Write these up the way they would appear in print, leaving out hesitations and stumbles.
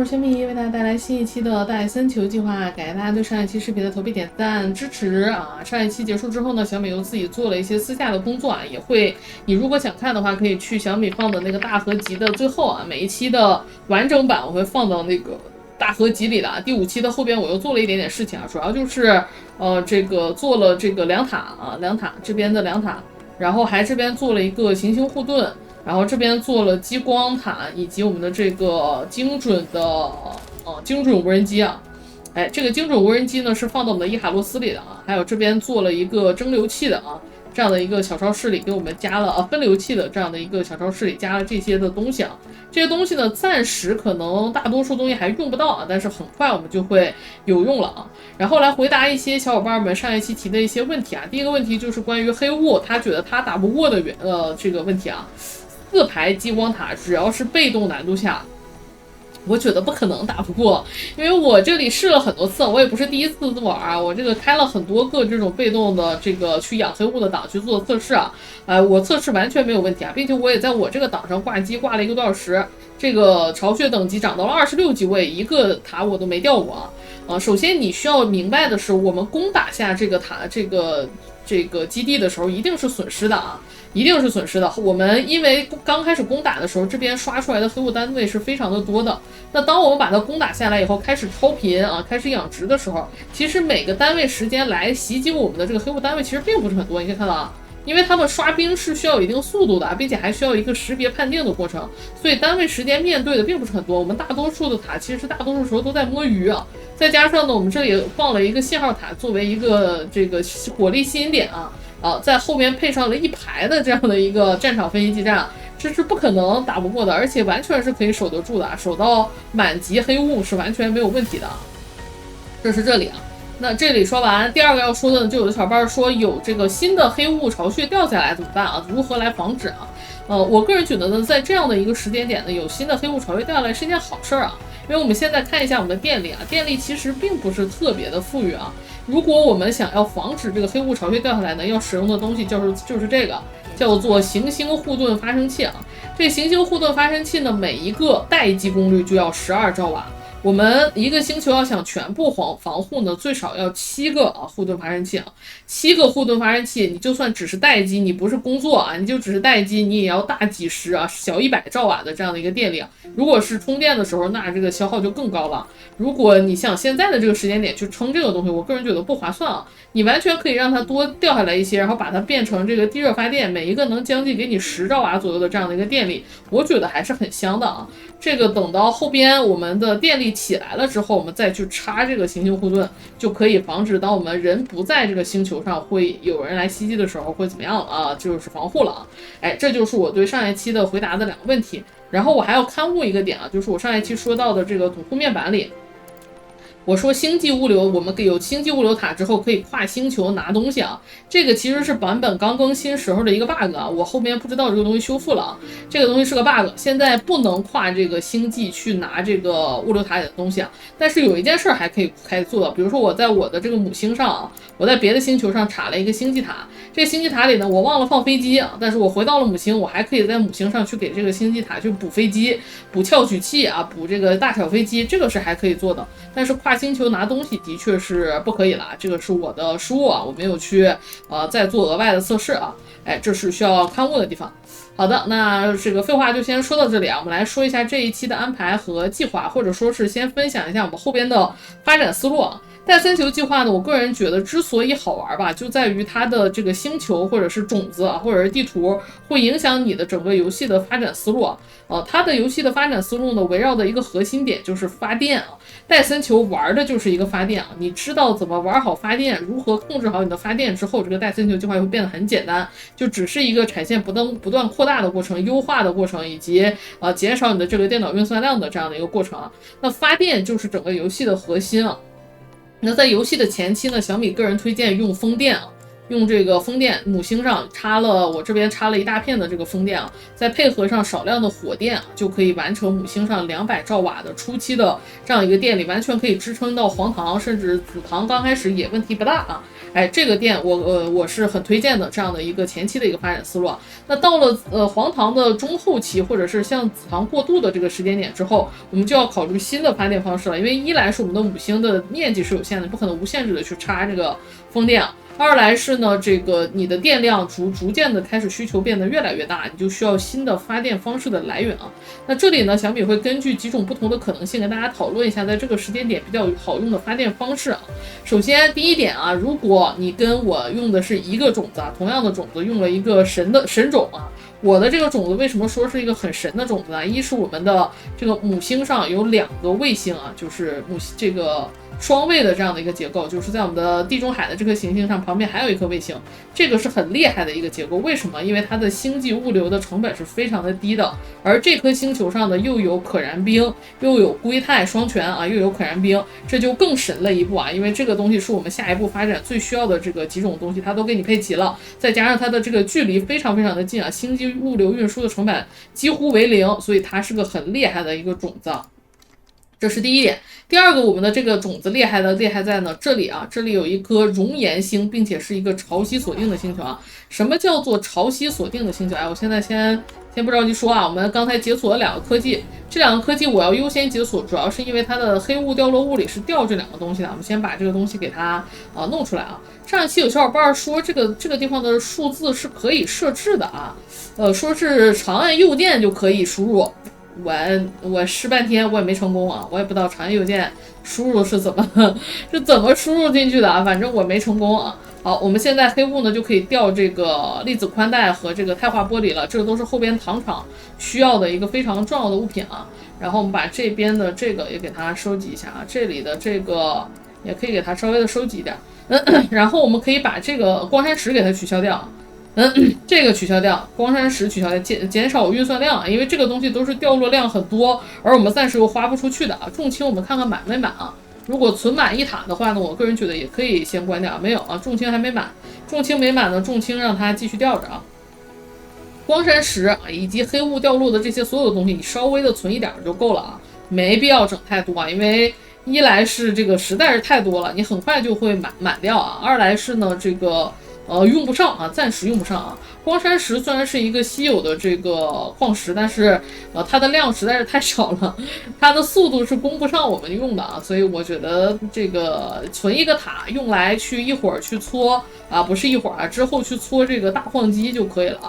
我是小米，为大家带来新一期的戴森球计划。感谢大家对上一期视频的投币、点赞、支持啊！上一期结束之后呢，小米又自己做了一些私下的工作啊，也会，你如果想看的话，可以去小米放的那个大合集的最后啊，每一期的完整版我会放到那个大合集里的啊。第5期的后边我又做了一点点事情啊，主要就是这个做了这个两塔啊，两塔这边的两塔，然后还这边做了一个行星护盾。然后这边做了激光塔，以及我们的这个精准无人机啊，哎，这个精准无人机呢是放到我们的伊卡洛斯里的啊，还有这边做了一个蒸馏器的啊，这样的一个小超市里给我们加了分流器的这样的一个小超市里加了这些的东西啊，这些东西呢暂时可能大多数东西还用不到啊，但是很快我们就会有用了啊。然后来回答一些小伙伴们上一期提的一些问题啊，第一个问题就是关于黑雾，他觉得他打不过的这个问题啊。4排激光塔只要是被动难度下，我觉得不可能打不过，因为我这里试了很多次，我也不是第一次这么玩啊，我这个开了很多个这种被动的这个去养黑雾的档去做测试啊，我测试完全没有问题啊，并且我也在我这个档上挂机挂了1个多小时，这个巢穴等级涨到了26级位，一个塔我都没掉过啊。首先你需要明白的是，我们攻打下这个塔这个基地的时候，一定是损失的啊。一定是损失的。我们因为刚开始攻打的时候，这边刷出来的黑雾单位是非常的多的。那当我们把它攻打下来以后，开始超频啊，开始养殖的时候，其实每个单位时间来袭击我们的这个黑雾单位其实并不是很多。你可以看到啊，因为他们刷兵是需要有一定速度的，并且还需要一个识别判定的过程，所以单位时间面对的并不是很多。我们大多数的塔其实大多数时候都在摸鱼啊。再加上呢，我们这里放了一个信号塔作为一个这个火力吸引点啊，在后面配上了1排的这样的一个战场分析基站，这是不可能打不过的，而且完全是可以守得住的，守到满级黑雾是完全没有问题的。这是这里啊。那这里说完，第二个要说的呢，就有的小伙伴说有这个新的黑雾巢穴掉下来怎么办啊？如何来防止啊？我个人觉得呢，在这样的一个时间点呢，有新的黑雾巢穴掉下来是一件好事啊。因为我们现在看一下我们的电力啊，电力其实并不是特别的富裕啊。如果我们想要防止这个黑雾巢穴掉下来呢，要使用的东西就是这个，叫做行星护盾发生器啊。这行星护盾发生器呢，每一个待机功率就要12兆瓦。我们一个星球要想全部防护呢，最少要7个护盾发生器啊，7个护盾发生器，你就算只是待机，你不是工作啊，你就只是待机，你也要大几十啊，小100兆瓦的这样的一个电力啊。如果是充电的时候，那这个消耗就更高了。如果你想现在的这个时间点去撑这个东西，我个人觉得不划算啊。你完全可以让它多掉下来一些，然后把它变成这个地热发电，每一个能将近给你10兆瓦左右的这样的一个电力，我觉得还是很香的啊。这个等到后边我们的电力起来了之后，我们再去插这个行星护盾，就可以防止当我们人不在这个星球上会有人来袭击的时候会怎么样啊？就是防护了啊。哎，这就是我对上一期的回答的2个问题。然后我还要刊物一个点啊，就是我上一期说到的这个总库面板里，我说星际物流，我们有星际物流塔之后可以跨星球拿东西啊，这个其实是版本刚更新时候的一个 bug 啊，我后面不知道这个东西修复了啊，这个东西是个 bug， 现在不能跨这个星际去拿这个物流塔里的东西啊，但是有一件事还可以开始做的，比如说我在我的这个母星上啊，我在别的星球上插了一个星际塔，这个星际塔里呢，我忘了放飞机啊，但是我回到了母星，我还可以在母星上去给这个星际塔去补飞机、补翘取器啊、补这个大小飞机，这个是还可以做的，但是跨星球拿东西的确是不可以了，这个是我的失误啊，我没有去再做额外的测试啊，哎，这是需要刊物的地方。好的，那这个废话就先说到这里啊，我们来说一下这一期的安排和计划，或者说是先分享一下我们后边的发展思路啊。戴森球计划呢，我个人觉得之所以好玩吧，就在于它的这个星球或者是种子啊，或者是地图，会影响你的整个游戏的发展思路啊。它的游戏的发展思路呢，围绕的一个核心点就是发电啊。戴森球玩的就是一个发电啊，你知道怎么玩好发电，如何控制好你的发电之后，这个戴森球计划会变得很简单，就只是一个产线不断扩大的过程，优化的过程，以及减少你的这个电脑运算量的这样的一个过程啊。那发电就是整个游戏的核心啊。那在游戏的前期呢，小米个人推荐用风电啊。用这个风电，母星上我这边插了一大片的这个风电啊，再配合上少量的火电啊，就可以完成母星上200兆瓦的初期的这样一个电力，完全可以支撑到黄糖甚至紫糖刚开始也问题不大啊。这个电我是很推荐的，这样的一个前期的一个发展思路啊。那到了黄糖的中后期，或者是像紫糖过渡的这个时间点之后，我们就要考虑新的发电方式了，因为一来是我们的母星的面积是有限的，不可能无限制的去插这个风电啊。二来是呢，这个你的电量逐渐的开始需求变得越来越大，你就需要新的发电方式的来源啊。那这里呢，小米会根据几种不同的可能性跟大家讨论一下，在这个时间点比较好用的发电方式啊。首先第一点啊，如果你跟我用的是一个种子啊，同样的种子用了一个神种啊。我的这个种子为什么说是一个很神的种子呢？一是我们的这个母星上有2个卫星啊，就是这个双卫的这样的一个结构，就是在我们的地中海的这颗行星上旁边还有一颗卫星，这个是很厉害的一个结构。为什么？因为它的星际物流的成本是非常的低的，而这颗星球上的又有可燃冰，又有硅钛双全啊，又有可燃冰，这就更神了一步啊！因为这个东西是我们下一步发展最需要的这个几种东西，它都给你配齐了，再加上它的这个距离非常非常的近啊，星际物流运输的成本几乎为0，所以它是个很厉害的一个种子。这是第一点。第二个，我们的这个种子厉害在呢，这里有一颗熔岩星，并且是一个潮汐锁定的星球啊。什么叫做潮汐锁定的星球？我现在先不着急说啊，我们刚才解锁了2个科技，这2个科技我要优先解锁，主要是因为它的黑雾掉落物里是掉这2个东西的。我们先把这个东西给它弄出来啊。上一期有小伙伴说这个地方的数字是可以设置的啊，说是长按右键就可以输入。我试半天我也没成功啊，我也不知道长按右键输入是怎么输入进去的啊，反正我没成功啊。好，我们现在黑雾呢就可以调这个粒子宽带和这个钛化玻璃了，这个都是后边糖厂需要的一个非常重要的物品啊。然后我们把这边的这个也给它收集一下啊，这里的这个也可以给它稍微的收集一点。然后我们可以把这个光山石给它取消掉。这个取消掉，光山石取消掉，减少运算量啊，因为这个东西都是掉落量很多，而我们暂时又花不出去的啊。重氢我们看看满没满啊？如果存满1塔的话呢，我个人觉得也可以先关掉。没有啊，重氢还没满，重氢没满呢，重氢让它继续吊着啊。光山石啊以及黑雾掉落的这些所有的东西，你稍微的存一点就够了啊，没必要整太多啊，因为一来是这个实在是太多了，你很快就会满掉啊。二来是呢这个。用不上啊，暂时用不上啊。光山石虽然是一个稀有的这个矿石，但是它的量实在是太少了，它的速度是供不上我们用的啊，所以我觉得这个存一个塔用来去一会儿去搓啊，不是一会儿啊，之后去搓这个大矿机就可以了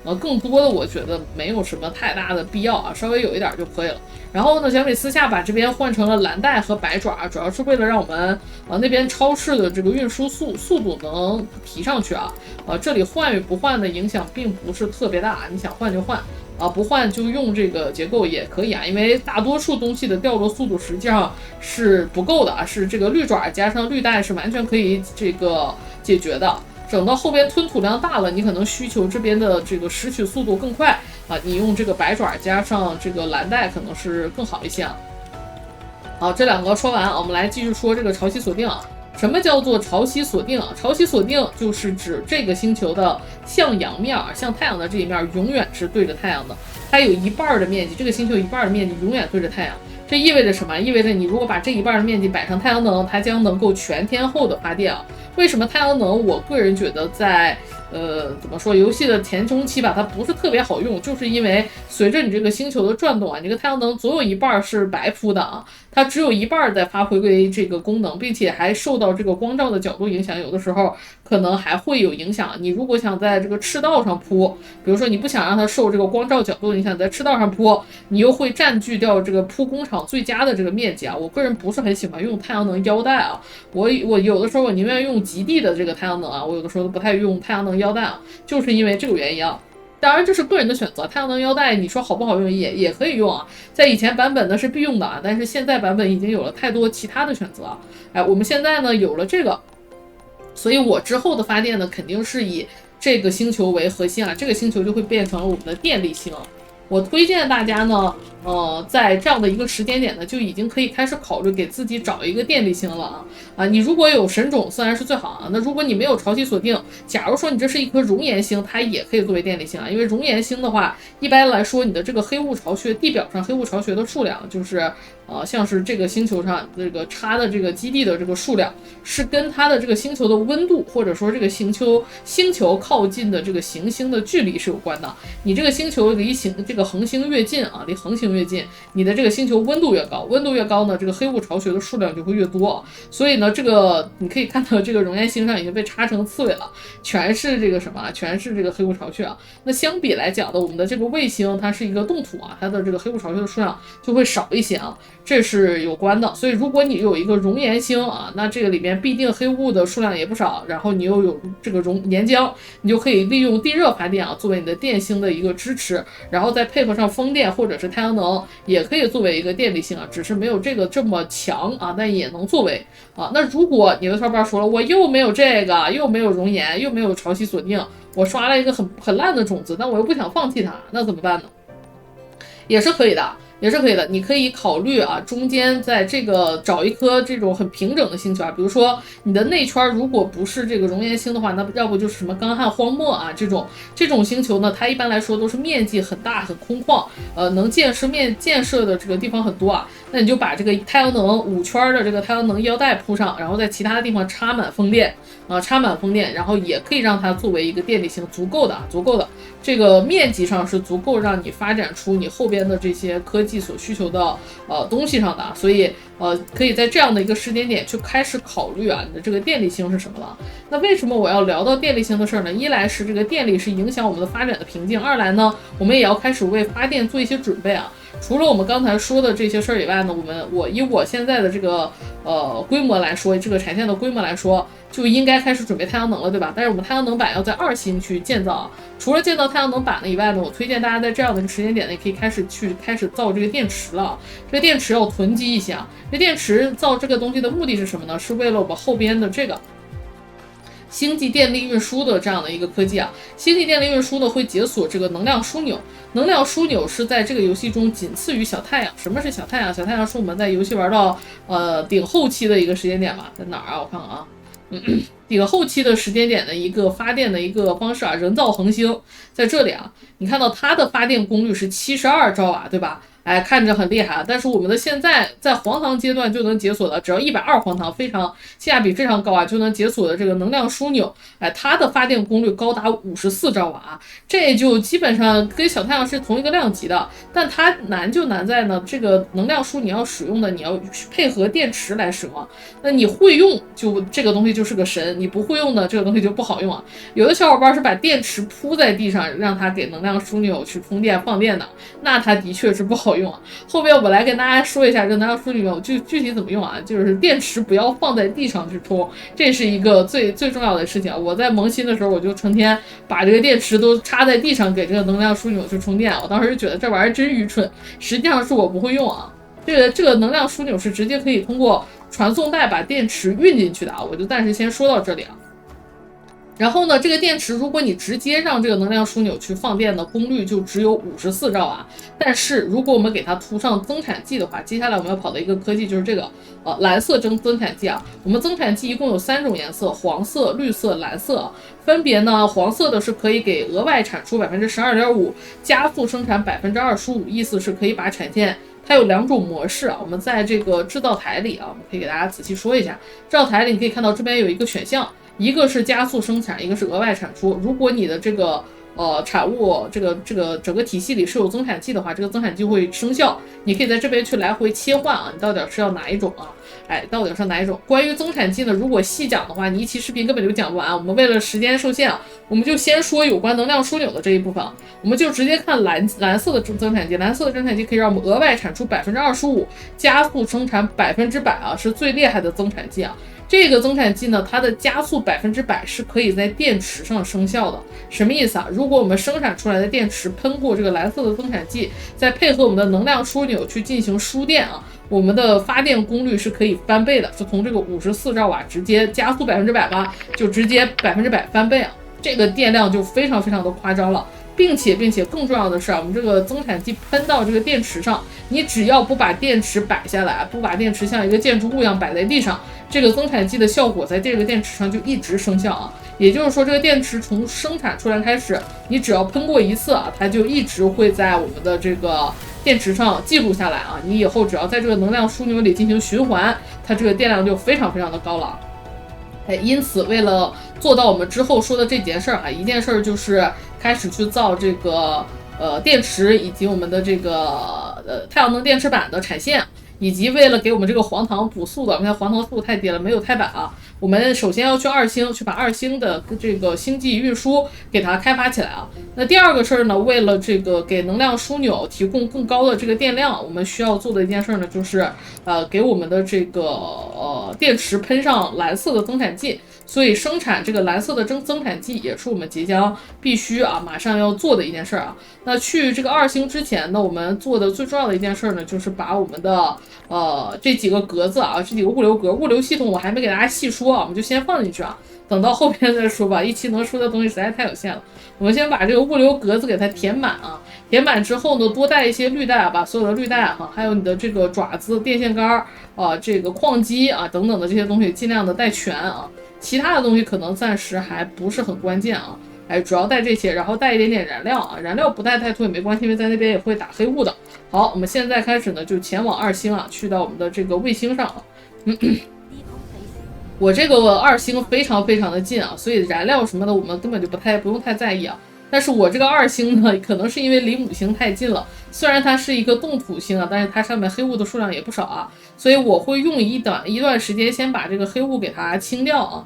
啊。更多的我觉得没有什么太大的必要啊，稍微有一点就可以了。然后呢，小米私下把这边换成了蓝带和白爪，主要是为了让我们那边超市的这个运输速度能提上去啊。这里换与不换的影响并不是特别大，你想换就换啊，不换就用这个结构也可以啊。因为大多数东西的掉落速度实际上是不够的啊，是这个绿爪加上绿带是完全可以这个解决的。整到后边吞吐量大了，你可能需求这边的这个拾取速度更快啊，你用这个白爪加上这个蓝带可能是更好一些啊。好，这2个说完，我们来继续说这个潮汐锁定啊。什么叫做潮汐锁定啊？潮汐锁定就是指这个星球的向阳面，像太阳的这一面永远是对着太阳的，它有1半的面积，这个星球1半的面积永远对着太阳。这意味着什么？意味着你如果把这1半的面积摆上太阳能，它将能够全天候的发电啊。为什么太阳能？我个人觉得在怎么说，游戏的前中期吧，它不是特别好用，就是因为随着你这个星球的转动啊，你这个太阳能总有1半是白铺的啊，它只有1半在发挥这个功能，并且还受到这个光照的角度影响，有的时候可能还会有影响。你如果想在这个赤道上铺，比如说你不想让它受这个光照角度的影响，在赤道上铺，你又会占据掉这个铺工厂最佳的这个面积啊。我个人不是很喜欢用太阳能腰带啊，我有的时候我宁愿用极地的这个太阳能啊，我有的时候都不太用太阳能腰带啊，就是因为这个原因啊。当然这是个人的选择，太阳能腰带你说好不好用也可以用啊，在以前版本呢是必用的啊，但是现在版本已经有了太多其他的选择啊。我们现在呢有了这个，所以我之后的发电呢肯定是以这个星球为核心啊，这个星球就会变成了我们的电力星。我推荐大家呢，在这样的一个时间点呢，就已经可以开始考虑给自己找一个电力星了你如果有神种，自然是最好那如果你没有潮汐锁定，假如说你这是一颗熔岩星，它也可以作为电力星因为熔岩星的话，一般来说你的这个黑雾巢穴地表上黑雾巢穴的数量，就是像是这个星球上这个插的这个基地的这个数量，是跟它的这个星球的温度，或者说这个星球靠近的这个行星的距离是有关的。你这个星球离这个恒星越近离恒星越近，你的这个星球温度越高，温度越高呢，这个黑雾巢穴的数量就会越多。所以呢，这个你可以看到这个熔岩星上已经被插成刺猬了，全是这个什么，全是这个黑雾巢穴那相比来讲呢，我们的这个卫星它是一个动土它的这个黑雾巢穴的数量就会少一些这是有关的。所以如果你有一个熔岩星那这个里面必定黑雾的数量也不少，然后你又有这个岩浆，你就可以利用地热发电作为你的电星的一个支持，然后再配合上风电或者是太阳能，也可以作为一个电力星只是没有这个这么强但也能作为那如果你的小伙伴说了，我又没有这个，又没有熔岩，又没有潮汐锁定，我刷了一个很烂的种子，但我又不想放弃它，那怎么办呢？也是可以的，你可以考虑中间在这个找一颗这种很平整的星球比如说你的内圈如果不是这个熔岩星的话，那要不就是什么干旱荒漠这种星球呢，它一般来说都是面积很大很空旷，能建设的这个地方很多那你就把这个太阳能5圈的这个太阳能腰带铺上，然后在其他的地方插满风电，然后也可以让它作为一个电力星，足够的，这个面积上是足够让你发展出你后边的这些科技所需求的东西上的，所以可以在这样的一个时间点去开始考虑你的这个电力星是什么了。那为什么我要聊到电力星的事呢？一来是这个电力是影响我们的发展的瓶颈，二来呢，我们也要开始为发电做一些准备除了我们刚才说的这些事儿以外呢，以我现在的这个规模来说，这个产线的规模来说，就应该开始准备太阳能了，对吧？但是我们太阳能板要在2星去建造除了建造太阳能板以外呢，我推荐大家在这样的一个时间点呢，也可以开始造这个电池了。这个电池要囤积一些这电池造这个东西的目的是什么呢？是为了我们后边的这个星际电力运输的这样的一个科技星际电力运输呢会解锁这个能量枢纽，能量枢纽是在这个游戏中仅次于小太阳。什么是小太阳？小太阳是我们在游戏玩到顶后期的一个时间点吧，在哪儿我看看顶后期的时间点的一个发电的一个方式人造恒星在这里你看到它的发电功率是72兆瓦，对吧？看着很厉害但是我们的现在在黄糖阶段就能解锁的，只要120黄糖，性价比非常高就能解锁的这个能量枢纽，它的发电功率高达54兆瓦这就基本上跟小太阳是同一个量级的。但它难就难在呢，这个能量枢你要使用的，你要配合电池来使用那你会用就这个东西就是个神，你不会用的这个东西就不好用有的小伙伴是把电池铺在地上，让它给能量枢纽去充电放电的，那它的确是不好用后边我来跟大家说一下这能量枢纽具体怎么用就是电池不要放在地上去充，这是一个最重要的事情我在萌新的时候，我就成天把这个电池都插在地上给这个能量枢纽去充电，我当时就觉得这玩意儿真愚蠢，实际上是我不会用这个能量枢纽是直接可以通过传送带把电池运进去的我就暂时先说到这里然后呢，这个电池如果你直接让这个能量枢纽去放电的功率就只有54兆瓦，但是如果我们给它涂上增产剂的话，接下来我们要跑的一个科技就是这个蓝色增产剂我们增产剂一共有3种颜色，黄色、绿色、蓝色分别呢，黄色的是可以给额外产出 12.5%， 加速生产 25%， 意思是可以把产线它有2种模式我们在这个制造台里我们可以给大家仔细说一下。制造台里你可以看到这边有一个选项，一个是加速生产，一个是额外产出。如果你的这个产物这个整个体系里是有增产剂的话，这个增产剂会生效，你可以在这边去来回切换你到底是要哪一种到底是哪一种。关于增产剂呢，如果细讲的话，你一期视频根本就讲不完我们为了时间受限我们就先说有关能量枢纽的这一部分我们就直接看蓝色的增产剂。蓝色的增产剂可以让我们额外产出 25%， 加速生产 100%是最厉害的增产剂这个增产剂呢，它的加速100%是可以在电池上生效的。什么意思如果我们生产出来的电池喷过这个蓝色的增产剂，再配合我们的能量枢纽去进行输电我们的发电功率是可以翻倍的，就从这个54兆瓦直接加速100%就直接100%翻倍这个电量就非常非常的夸张了。并且更重要的是啊，我们这个增产剂喷到这个电池上，你只要不把电池摆下来，不把电池像一个建筑物一样摆在地上，这个增产剂的效果在这个电池上就一直生效啊。也就是说，这个电池从生产出来开始，你只要喷过一次啊，它就一直会在我们的这个电池上记录下来啊。你以后只要在这个能量枢纽里进行循环，它这个电量就非常的高了。因此为了做到我们之后说的这件事儿啊，一件事儿就是开始去造这个电池以及我们的这个太阳能电池板的产线，以及为了给我们这个黄糖补速的，因为黄糖速度太低了，没有钛板啊。我们首先要去2星，去把2星的这个星际运输给它开发起来啊。那第二个事儿呢，为了这个给能量枢纽提供更高的这个电量，我们需要做的一件事呢，就是给我们的这个电池喷上蓝色的增产剂。所以生产这个蓝色的增产剂也是我们即将必须马上要做的一件事啊。那去这个2星之前呢，我们做的最重要的一件事呢，就是把我们的这几个格子啊，这几个物流格、物流系统我还没给大家细说啊，我们就先放进去啊，等到后边再说吧，一期能说的东西实在太有限了。我们先把这个物流格子给它填满啊，填满之后呢，多带一些绿带，把所有的绿带还有你的这个爪子、电线杆这个矿机等等的这些东西尽量的带全啊。其他的东西可能暂时还不是很关键啊，主要带这些，然后带一点点燃料啊，燃料不带太多也没关系，因为在那边也会打黑雾的。好，我们现在开始呢，就前往2星啊，去到我们的这个卫星上啊。我这个2星非常的近啊，所以燃料什么的我们根本就不用太在意啊。但是我这个2星呢，可能是因为离母星太近了，虽然它是一个冻土星啊，但是它上面黑雾的数量也不少啊，所以我会用一段时间先把这个黑雾给它清掉啊。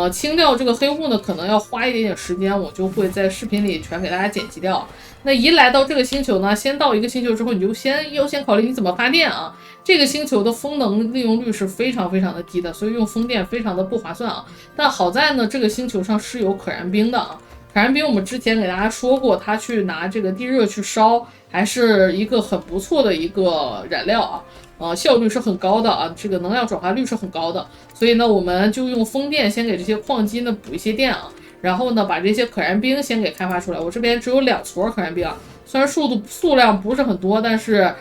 清掉这个黑雾呢，可能要花一点点时间，我就会在视频里全给大家剪辑掉。那一来到这个星球呢，先到一个星球之后，你就优先考虑你怎么发电啊。这个星球的风能利用率是非常的低的，所以用风电非常的不划算啊。但好在呢，这个星球上是有可燃冰的啊。可燃冰我们之前给大家说过，它去拿这个地热去烧，还是一个很不错的一个燃料啊。效率是很高的啊，这个能量转化率是很高的，所以呢，我们就用风电先给这些矿机呢补一些电啊，然后呢，把这些可燃冰先给开发出来。我这边只有2撮可燃冰啊，虽然数量不是很多，但是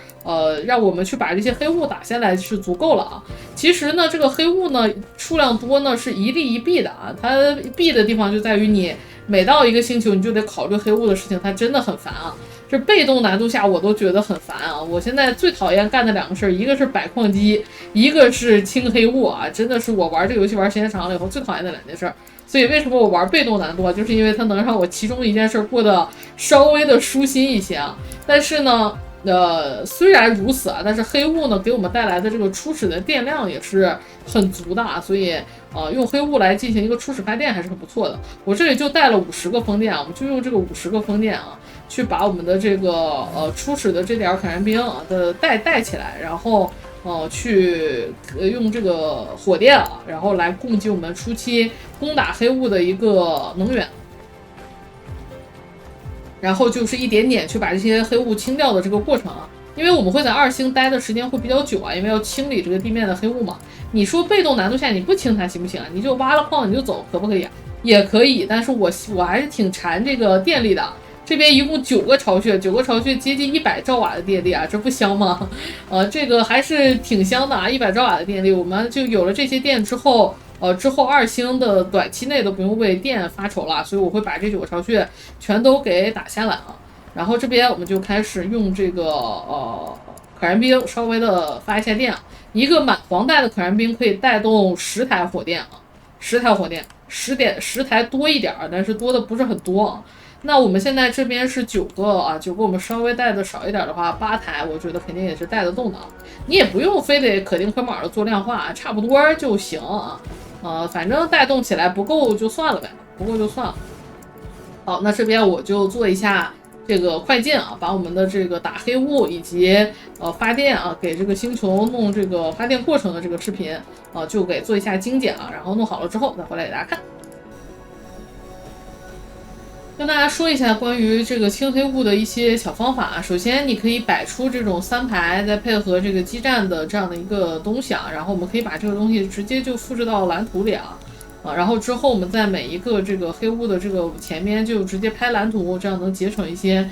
让我们去把这些黑雾打下来是足够了啊。其实呢，这个黑雾呢数量多呢是一利一弊的啊，它弊的地方就在于你每到一个星球你就得考虑黑雾的事情，它真的很烦啊。这被动难度下我都觉得很烦啊！我现在最讨厌干的2个事，一个是摆矿机，一个是清黑雾啊！真的是我玩这个游戏玩时间长了以后最讨厌的2件事。所以为什么我玩被动难度啊？就是因为它能让我其中一件事过得稍微的舒心一些啊。但是呢，虽然如此啊，但是黑雾呢给我们带来的这个初始的电量也是很足的啊，所以用黑雾来进行一个初始发电还是很不错的。我这里就带了50个风电啊，我们就用这个50个风电啊，去把我们的这个初始的这点可燃冰的带起来，然后去用这个火电然后来供给我们初期攻打黑雾的一个能源。然后就是一点点去把这些黑雾清掉的这个过程啊，因为我们会在2星待的时间会比较久啊，因为要清理这个地面的黑雾嘛。你说被动难度下你不清它行不行啊？你就挖了矿你就走，可不可以啊？也可以，但是我还是挺馋这个电力的。这边一共9个巢穴，9个巢穴接近100兆瓦的电力啊，这不香吗？这个还是挺香的啊，100兆瓦的电力，我们就有了这些电之后。之后2星的短期内都不用为电发愁了，所以我会把这9个巢穴全都给打下来啊。然后这边我们就开始用这个可燃冰稍微的发一下电啊。一个满黄带的可燃冰可以带动10台火电啊，10台火电，10台多一点，但是多的不是很多啊。那我们现在这边是9个啊，9个我们稍微带的少一点的话，8台我觉得肯定也是带得动的啊。你也不用非得可丁可卯的做量化，差不多就行啊。反正带动起来不够就算了呗，不够就算了。好，那这边我就做一下这个快进啊，把我们的这个打黑雾以及发电啊，给这个星球弄这个发电过程的这个视频就给做一下精简啊，然后弄好了之后再回来给大家看。跟大家说一下关于这个清黑雾的一些小方法。首先，你可以摆出这种3排，再配合这个基站的这样的一个东西啊，然后我们可以把这个东西直接就复制到蓝图里啊。然后之后我们在每一个这个黑雾的这个前面就直接拍蓝图，这样能节省一些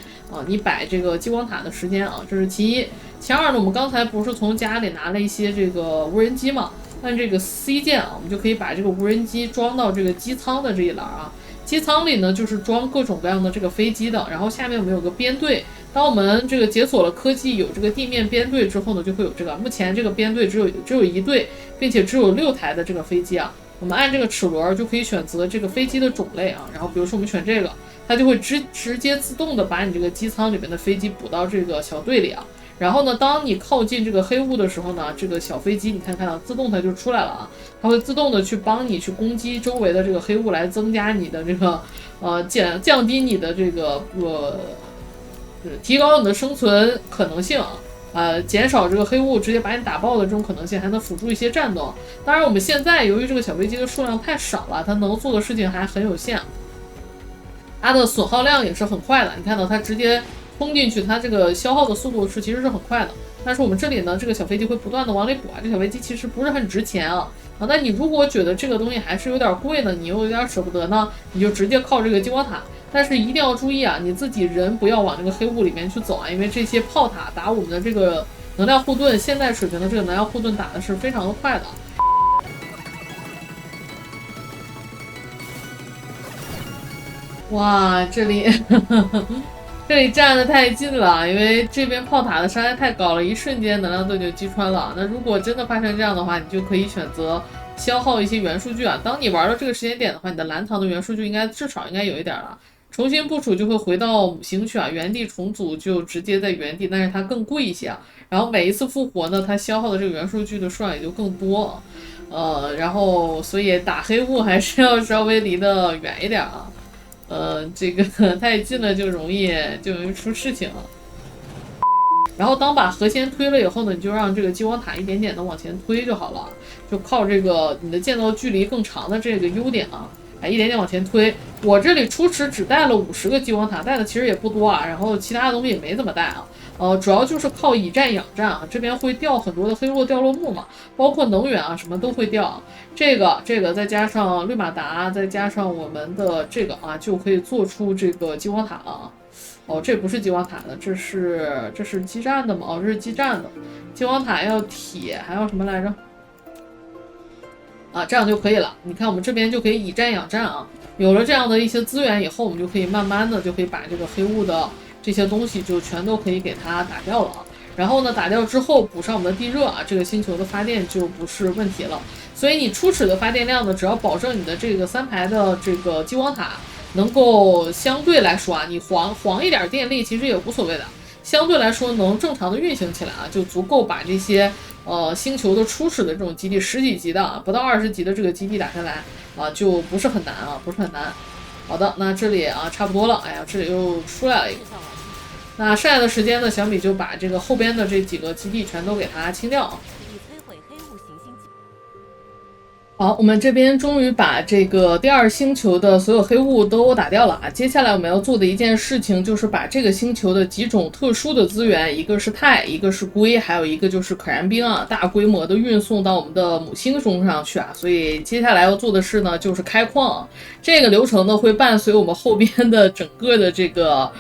你摆这个激光塔的时间啊，这是其一。其二呢，我们刚才不是从家里拿了一些这个无人机嘛，按这个 C 键啊，我们就可以把这个无人机装到这个机舱的这一栏啊。机舱里呢就是装各种各样的这个飞机的，然后下面我们有个编队。当我们这个解锁了科技有这个地面编队之后呢，就会有这个目前这个编队只有一队，并且只有6台的这个飞机啊。我们按这个齿轮就可以选择这个飞机的种类啊，然后比如说我们选这个，它就会直接自动的把你这个机舱里面的飞机补到这个小队里啊。然后呢，当你靠近这个黑雾的时候呢，这个小飞机你看到自动它就出来了啊，它会自动的去帮你去攻击周围的这个黑雾，来增加你的这个降低你的这个提高你的生存可能性啊，减少这个黑雾直接把你打爆的这种可能性，还能辅助一些战斗。当然我们现在由于这个小飞机的数量太少了，它能做的事情还很有限，它的损耗量也是很快的。你看到它直接冲进去，它这个消耗的速度其实是很快的。但是我们这里呢，这个小飞机会不断的往里补啊，这小飞机其实不是很值钱啊。那你如果觉得这个东西还是有点贵呢，你又有点舍不得呢，你就直接靠这个激光塔。但是一定要注意啊，你自己人不要往这个黑雾里面去走啊，因为这些炮塔打我们的这个能量护盾，现代水平的这个能量护盾打的是非常的快的。哇，这里这里站得太近了，因为这边炮塔的伤害太高了，一瞬间能量盾就击穿了。那如果真的发生这样的话，你就可以选择消耗一些元数据啊。当你玩到这个时间点的话，你的蓝糖的元数据至少应该有一点了。重新部署就会回到母星去啊，原地重组就直接在原地，但是它更贵一些啊。然后每一次复活呢，它消耗的这个元数据的数量也就更多，然后所以打黑雾还是要稍微离得远一点啊。这个太近了就容易出事情了。然后当把核先推了以后呢，你就让这个激光塔一点点的往前推就好了，就靠这个你的建造距离更长的这个优点啊。一点点往前推。我这里初始只带了50个激光塔，带的其实也不多啊，然后其他的东西也没怎么带啊。主要就是靠以战养战啊，这边会掉很多的黑落掉落木嘛，包括能源啊什么都会掉。这个再加上绿马达，再加上我们的这个啊，就可以做出这个激光塔了啊。这不是激光塔的，这是基站的吗？这是基站的。激光塔要铁，还要什么来着？这样就可以了。你看我们这边就可以以战养战啊。有了这样的一些资源以后，我们就可以慢慢的就可以把这个黑雾的这些东西就全都可以给它打掉了啊。然后呢，打掉之后补上我们的地热啊，这个星球的发电就不是问题了。所以你初始的发电量呢，只要保证你的这个3排的这个激光塔能够相对来说啊，你黄一点电力其实也无所谓的，相对来说能正常的运行起来啊，就足够把这些星球的初始的这种基地10几级的啊，不到20级的这个基地打下来啊，就不是很难啊，不是很难。好的，那这里啊差不多了，哎呀，这里又出来了一个。那剩下的时间呢，小米就把这个后边的这几个基地全都给它清掉啊。好，我们这边终于把这个第2星球的所有黑雾都打掉了啊！接下来我们要做的一件事情就是把这个星球的几种特殊的资源，一个是钛，一个是硅，还有一个就是可燃冰啊，大规模的运送到我们的母星中上去啊！所以接下来要做的事呢，就是开矿。这个流程呢，会伴随我们后边的整个的这个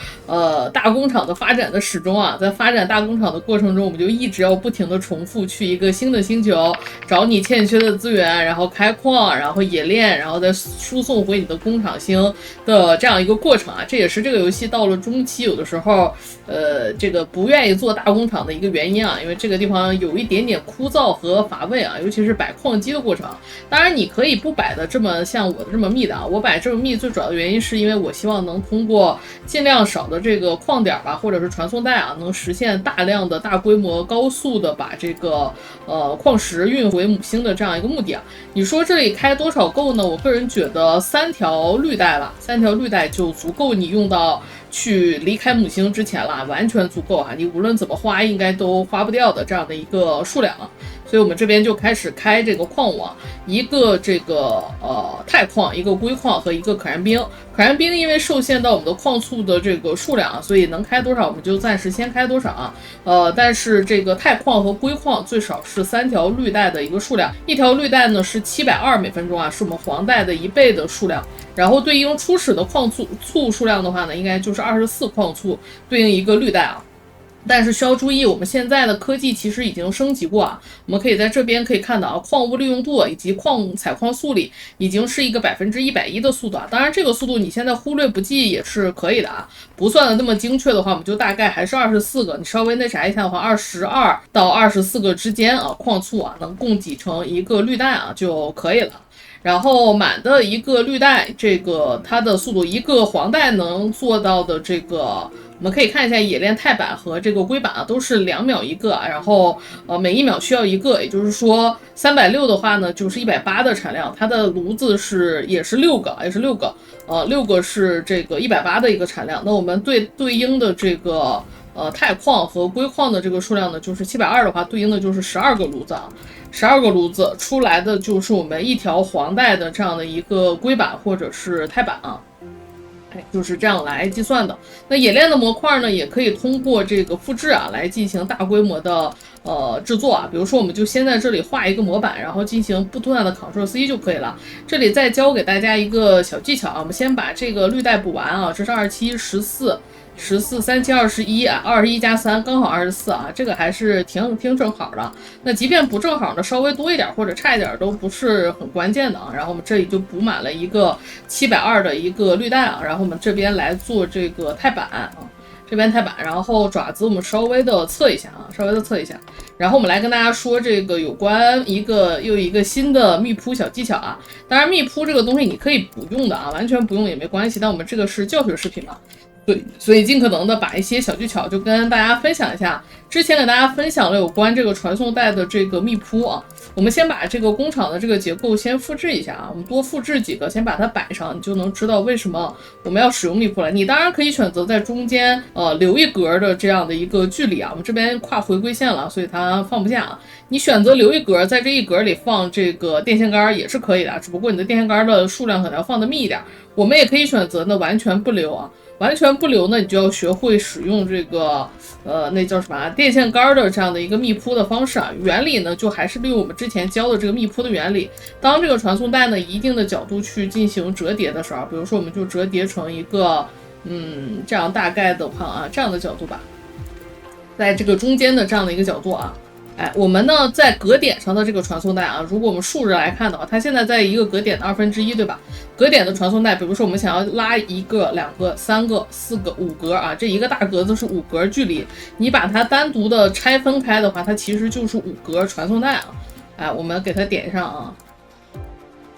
大工厂的发展的始终啊。在发展大工厂的过程中，我们就一直要不停的重复去一个新的星球，找你欠缺的资源，然后开矿，然后冶炼，然后再输送回你的工厂星的这样一个过程啊。这也是这个游戏到了中期有的时候这个不愿意做大工厂的一个原因啊，因为这个地方有一点点枯燥和乏味啊，尤其是摆矿机的过程。当然你可以不摆的这么像我的这么密的啊，我摆这么密最主要的原因是因为我希望能通过尽量少的这个矿点吧，或者是传送带啊，能实现大量的大规模高速的把这个矿石运回母星的这样一个目的啊。你说这里开多少够呢？我个人觉得3条绿带吧，3条绿带就足够你用到去离开母星之前了，完全足够啊！你无论怎么花，应该都花不掉的这样的一个数量啊。所以我们这边就开始开这个矿物啊，一个这个钛矿，一个硅矿和一个可燃冰。可燃冰因为受限到我们的矿簇的这个数量，所以能开多少我们就暂时先开多少啊。但是这个钛矿和硅矿最少是3条绿带的一个数量，一条绿带呢是720每分钟啊，是我们黄带的1倍的数量。然后对应初始的矿簇数量的话呢，应该就是24矿簇，对应一个绿带啊。但是需要注意，我们现在的科技其实已经升级过啊。我们可以在这边可以看到啊，矿物利用度以及采矿速率已经是一个110%的速度啊。当然，这个速度你现在忽略不计也是可以的啊。不算的那么精确的话，我们就大概还是24个。你稍微那啥一下的话，22到24个之间啊，矿簇啊能供给成一个绿带啊就可以了。然后满的一个绿带，这个它的速度，一个黄带能做到的这个，我们可以看一下冶炼钛板和这个硅板啊，都是2秒一个，然后每1秒需要一个，也就是说360的话呢，就是180的产量，它的炉子也是6个，6个是这个180的一个产量。那我们对应的这个钛矿和硅矿的这个数量呢，就是720的话，对应的就是12个炉子啊。12个炉子出来的就是我们一条黄带的这样的一个硅板或者是钛板啊，就是这样来计算的。那冶炼的模块呢，也可以通过这个复制啊来进行大规模的制作啊。比如说，我们就先在这里画一个模板，然后进行不断的 Ctrl+C 就可以了。这里再教给大家一个小技巧啊，我们先把这个绿带补完啊，这是27、14、37、21啊，21加3刚好24啊，这个还是挺正好的。那即便不正好呢，稍微多一点或者差一点都不是很关键的啊。然后我们这里就补满了一个720的一个绿带啊，然后我们这边来做这个钛板啊。这边钛板，然后爪子我们稍微的测一下啊，然后我们来跟大家说这个有关又一个新的密铺小技巧啊。当然密铺这个东西你可以不用的啊，完全不用也没关系，但我们这个是教学视频嘛。对，所以尽可能的把一些小技巧就跟大家分享一下。之前给大家分享了有关这个传送带的这个密铺啊，我们先把这个工厂的这个结构先复制一下啊，我们多复制几个，先把它摆上，你就能知道为什么我们要使用密铺了。你当然可以选择在中间留一格的这样的一个距离啊，我们这边跨回归线了，所以它放不下啊。你选择留一格，在这一格里放这个电线杆也是可以的，只不过你的电线杆的数量可能要放的密一点。我们也可以选择呢完全不留啊。完全不留呢，你就要学会使用这个那叫什么电线杆的这样的一个密铺的方式啊。原理呢，就还是利用我们之前教的这个密铺的原理。当这个传送带呢一定的角度去进行折叠的时候，比如说我们就折叠成一个这样大概的话啊，这样的角度吧，在这个中间的这样的一个角度啊。我们呢在格点上的这个传送带啊，如果我们竖着来看的话，它现在在一个格点的1/2，对吧？格点的传送带，比如说我们想要拉1个、2个、3个、4个、5格啊，这一个大格子是5格距离，你把它单独的拆分开的话，它其实就是5格传送带啊。我们给它点上啊。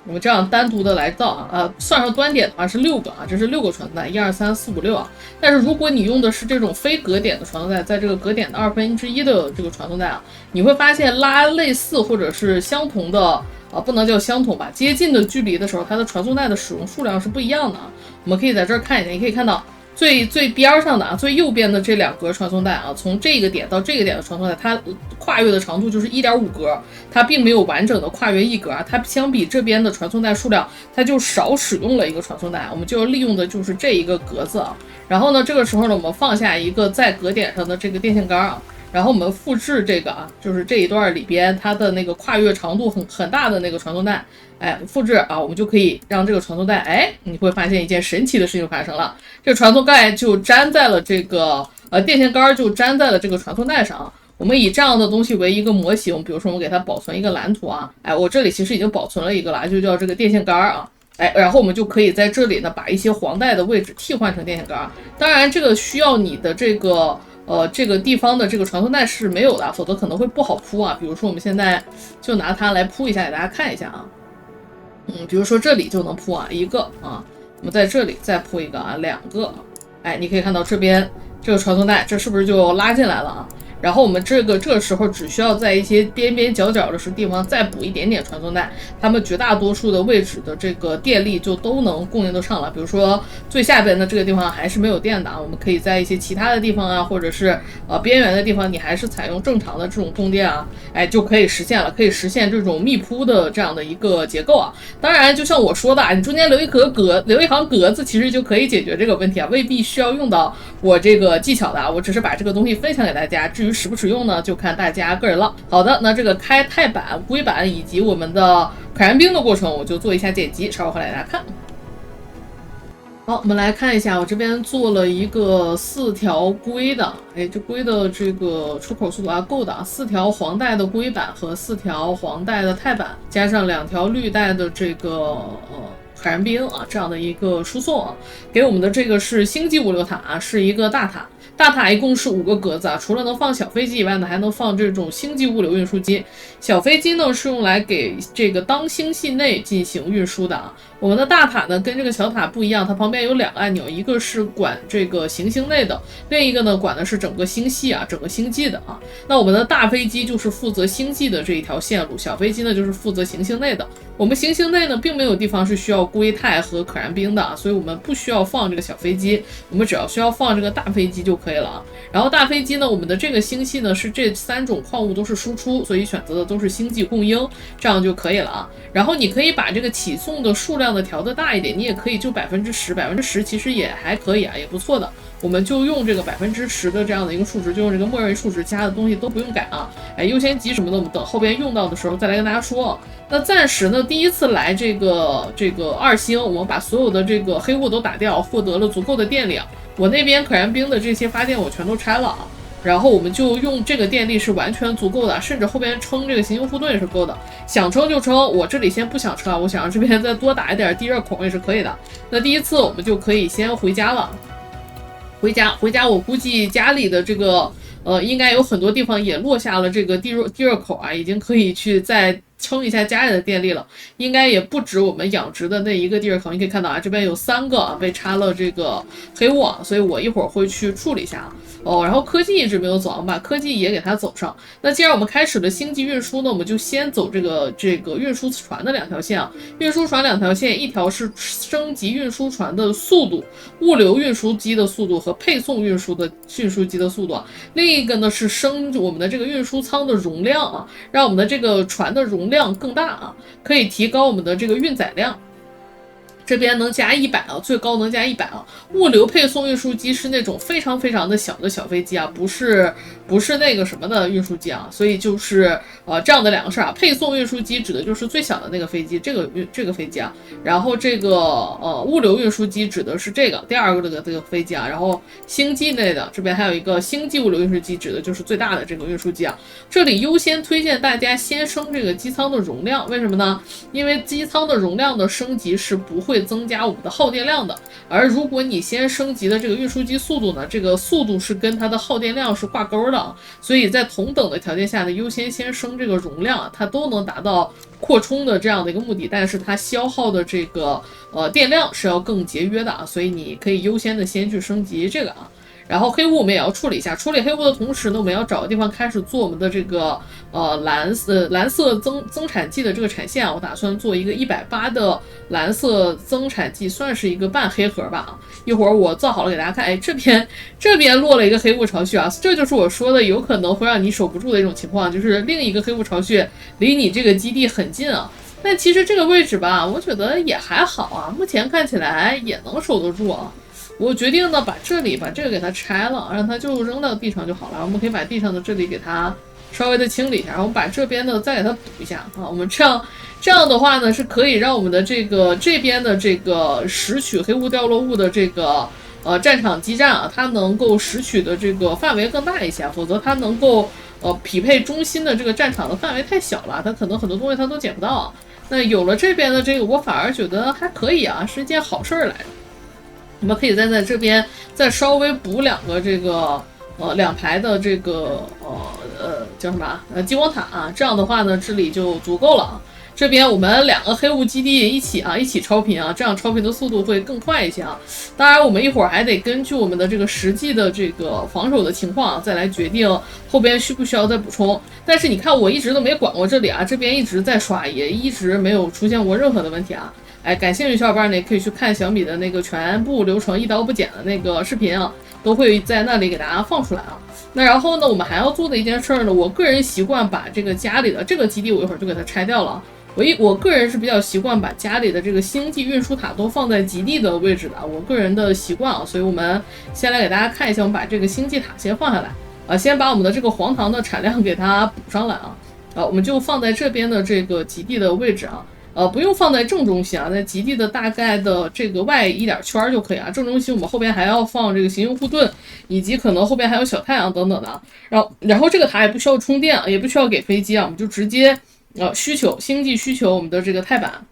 我们这样单独的来造啊，算上端点的话是6个啊，这是6个传送带，1、2、3、4、5、6啊。但是如果你用的是这种非格点的传送带，在这个格点的1/2的这个传送带啊，你会发现拉类似或者是相同的不能叫相同吧，接近的距离的时候，它的传送带的使用数量是不一样的啊。我们可以在这儿看一下，你可以看到最边上的啊，最右边的这2格传送带啊，从这个点到这个点的传送带，它跨越的长度就是1.5格，它并没有完整的跨越1格啊。它相比这边的传送带数量，它就少使用了一个传送带，我们就要利用的就是这一个格子啊。然后呢，这个时候呢，我们放下一个在格点上的这个电线杆啊。然后我们复制这个啊，就是这一段里边它的那个跨越长度很大的那个传送带，复制啊，我们就可以让这个传送带，你会发现一件神奇的事情发生了，这个传送带就粘在了这个电线杆就粘在了这个传送带上啊。我们以这样的东西为一个模型，比如说我们给它保存一个蓝图啊，我这里其实已经保存了一个了，就叫这个电线杆啊。然后我们就可以在这里呢把一些黄带的位置替换成电线杆，当然这个需要你的这个地方的这个传送带是没有的，否则可能会不好铺啊。比如说我们现在就拿它来铺一下，给大家看一下啊。比如说这里就能铺啊1个啊，我们在这里再铺一个啊2个，你可以看到这边这个传送带这是不是就拉进来了啊？然后我们这个时候只需要在一些边边角角的地方再补一点点传送带，它们绝大多数的位置的这个电力就都能供应得上了。比如说最下边的这个地方还是没有电的，我们可以在一些其他的地方啊，或者是边缘的地方，你还是采用正常的这种供电啊，就可以实现了，可以实现这种密铺的这样的一个结构啊。当然，就像我说的，你中间留一行格子，其实就可以解决这个问题啊，未必需要用到我这个技巧的，我只是把这个东西分享给大家，至于实不实用呢，就看大家个人了。好的，那这个开钛板、硅板以及我们的可燃冰的过程，我就做一下剪辑，稍后回来给大家看。好，我们来看一下，我这边做了一个4条硅的，这硅的这个出口速度够的，4条黄带的硅板和4条黄带的钛板，加上2条绿带的这个可燃冰这样的一个输送给我们的这个是星际物流塔是一个大塔。大塔一共是5个格子除了能放小飞机以外呢，还能放这种星际物流运输机。小飞机呢是用来给这个当星系内进行运输的我们的大塔呢跟这个小塔不一样，它旁边有2个按钮，一个是管这个行星内的，另一个呢管的是整个星系整个星际的那我们的大飞机就是负责星际的这一条线路，小飞机呢就是负责行星内的。我们行星内呢并没有地方是需要硅钛和可燃冰的所以我们不需要放这个小飞机，我们只要需要放这个大飞机就可以了然后大飞机呢，我们的这个星系呢是这3种矿物都是输出，所以选择的都是星际供应，这样就可以了然后你可以把这个起送的数量的调得大一点，你也可以就10%其实也还可以也不错的。我们就用这个10%的这样的一个数值，就用这个默认数值，其他的东西都不用改优先级什么的我们等后边用到的时候再来跟大家说。那暂时呢，第一次来这个2星，我们把所有的这个黑雾都打掉，获得了足够的电量。我那边可燃冰的这些发电我全都拆了然后我们就用这个电力是完全足够的，甚至后边撑这个行星护盾也是够的，想撑就撑。我这里先不想撑我想让这边再多打一点地热孔也是可以的。那第一次我们就可以先回家了。回家我估计家里的这个应该有很多地方也落下了这个地热口已经可以去再撑一下家里的电力了，应该也不止我们养殖的那一个地热口，你可以看到这边有3个被插了这个黑雾所以我一会儿会去处理一下然后科技一直没有走，我们把科技也给它走上。那既然我们开始了星际运输呢，我们就先走这个运输船的2条线运输船2条线，一条是升级运输船的速度，物流运输机的速度和配送运输机的速度另一个呢是升我们的这个运输舱的容量让我们的这个船的容量更大可以提高我们的这个运载量。这边能加100最高能加100物流配送运输机是那种非常非常的小的小飞机不是那个什么的运输机所以就是这样的2个事配送运输机指的就是最小的那个飞机，这个飞机然后这个物流运输机指的是这个第2个这个飞机然后星际类的这边还有一个星际物流运输机，指的就是最大的这个运输机这里优先推荐大家先升这个机舱的容量，为什么呢？因为机舱的容量的升级是不会增加我们的耗电量的，而如果你先升级的这个运输机速度呢，这个速度是跟它的耗电量是挂钩的所以在同等的条件下呢，优先先升这个容量它都能达到扩充的这样的一个目的，但是它消耗的这个电量是要更节约的所以你可以优先的先去升级这个然后黑雾我们也要处理一下，处理黑雾的同时呢，我们要找个地方开始做我们的这个蓝色增产剂的这个产线我打算做一个180的蓝色增产剂，算是一个半黑盒吧一会儿我造好了给大家看这边落了一个黑雾巢穴这就是我说的有可能会让你守不住的一种情况，就是另一个黑雾巢穴离你这个基地很近但其实这个位置吧我觉得也还好目前看起来也能守得住我决定呢把这个给它拆了，让它就扔到地上就好了。我们可以把地上的这里给它稍微的清理一下，然后把这边的再给它补一下我们这样的话呢是可以让我们的这边的这个拾取黑雾掉落物的这个战场基站它能够拾取的这个范围更大一些，否则它能够匹配中心的这个战场的范围太小了，它可能很多东西它都捡不到。那有了这边的这个，我反而觉得还可以是一件好事来着。我们可以在这边再稍微补2个这个2排的这个叫什么激光塔这样的话呢治理就足够了这边我们2个黑雾基地一起超频啊，这样超频的速度会更快一些啊。当然我们一会儿还得根据我们的这个实际的这个防守的情况再来决定后边需不需要再补充。但是你看我一直都没管过这里啊，这边一直在刷，也一直没有出现过任何的问题啊。感兴趣小伙伴呢也可以去看小米的那个全部流程一刀不剪的那个视频啊，都会在那里给大家放出来啊。那然后呢，我们还要做的一件事呢，我个人习惯把这个家里的这个基地我一会儿就给它拆掉了。我个人是比较习惯把家里的这个星际运输塔都放在极地的位置的，我个人的习惯啊。所以我们先来给大家看一下，我们把这个星际塔先放下来先把我们的这个黄糖的产量给它补上来我们就放在这边的这个极地的位置不用放在正中心在极地的大概的这个外一点圈就可以正中心我们后边还要放这个行星护盾，以及可能后边还有小太阳等等的然后这个塔也不需要充电也不需要给飞机我们就直接需求星际需求我们的这个钛板，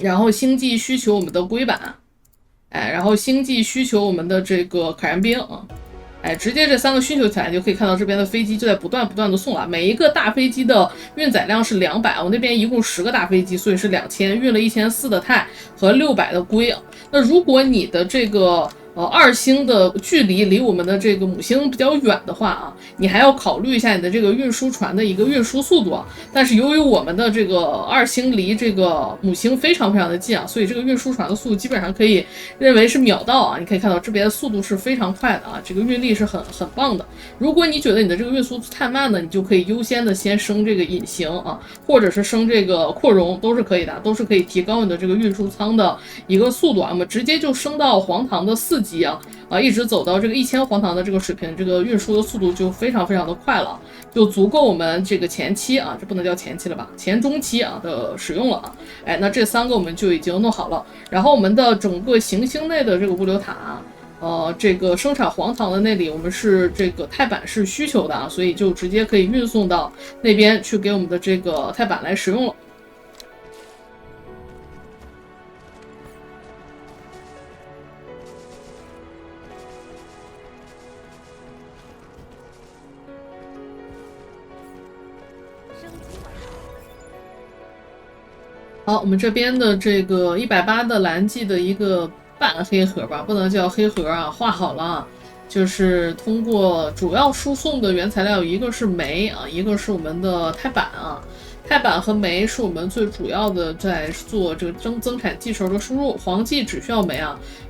然后星际需求我们的硅板，然后星际需求我们的这个可燃冰直接这3个需求起来，就可以看到这边的飞机就在不断的送了。每一个大飞机的运载量是200，我那边一共10个大飞机，所以是2000，运了1400的钛和600的硅那如果你的这个2星的距离离我们的这个母星比较远的话你还要考虑一下你的这个运输船的一个运输速度但是由于我们的这个2星离这个母星非常的近所以这个运输船的速度基本上可以认为是秒到你可以看到这边的速度是非常快的这个运力是很棒的。如果你觉得你的这个运输太慢呢，你就可以优先的先升这个引擎或者是升这个扩容都是可以的，都是可以提高你的这个运输舱的一个速度我们直接就升到黄糖的4级一直走到这个1000黄糖的这个水平，这个运输的速度就非常的快了，就足够我们这个前期这不能叫前期了吧，前中期的使用了那这3个我们就已经弄好了。然后我们的整个行星内的这个物流塔这个生产黄糖的那里我们是这个钛板是需求的所以就直接可以运送到那边去给我们的这个钛板来使用了。好，我们这边的这个180的蓝记的一个半黑盒吧，不能叫黑盒画好了就是通过主要输送的原材料，一个是煤一个是我们的钛板钛板和煤是我们最主要的在做这个增产剂时候的输入，黄剂只需要煤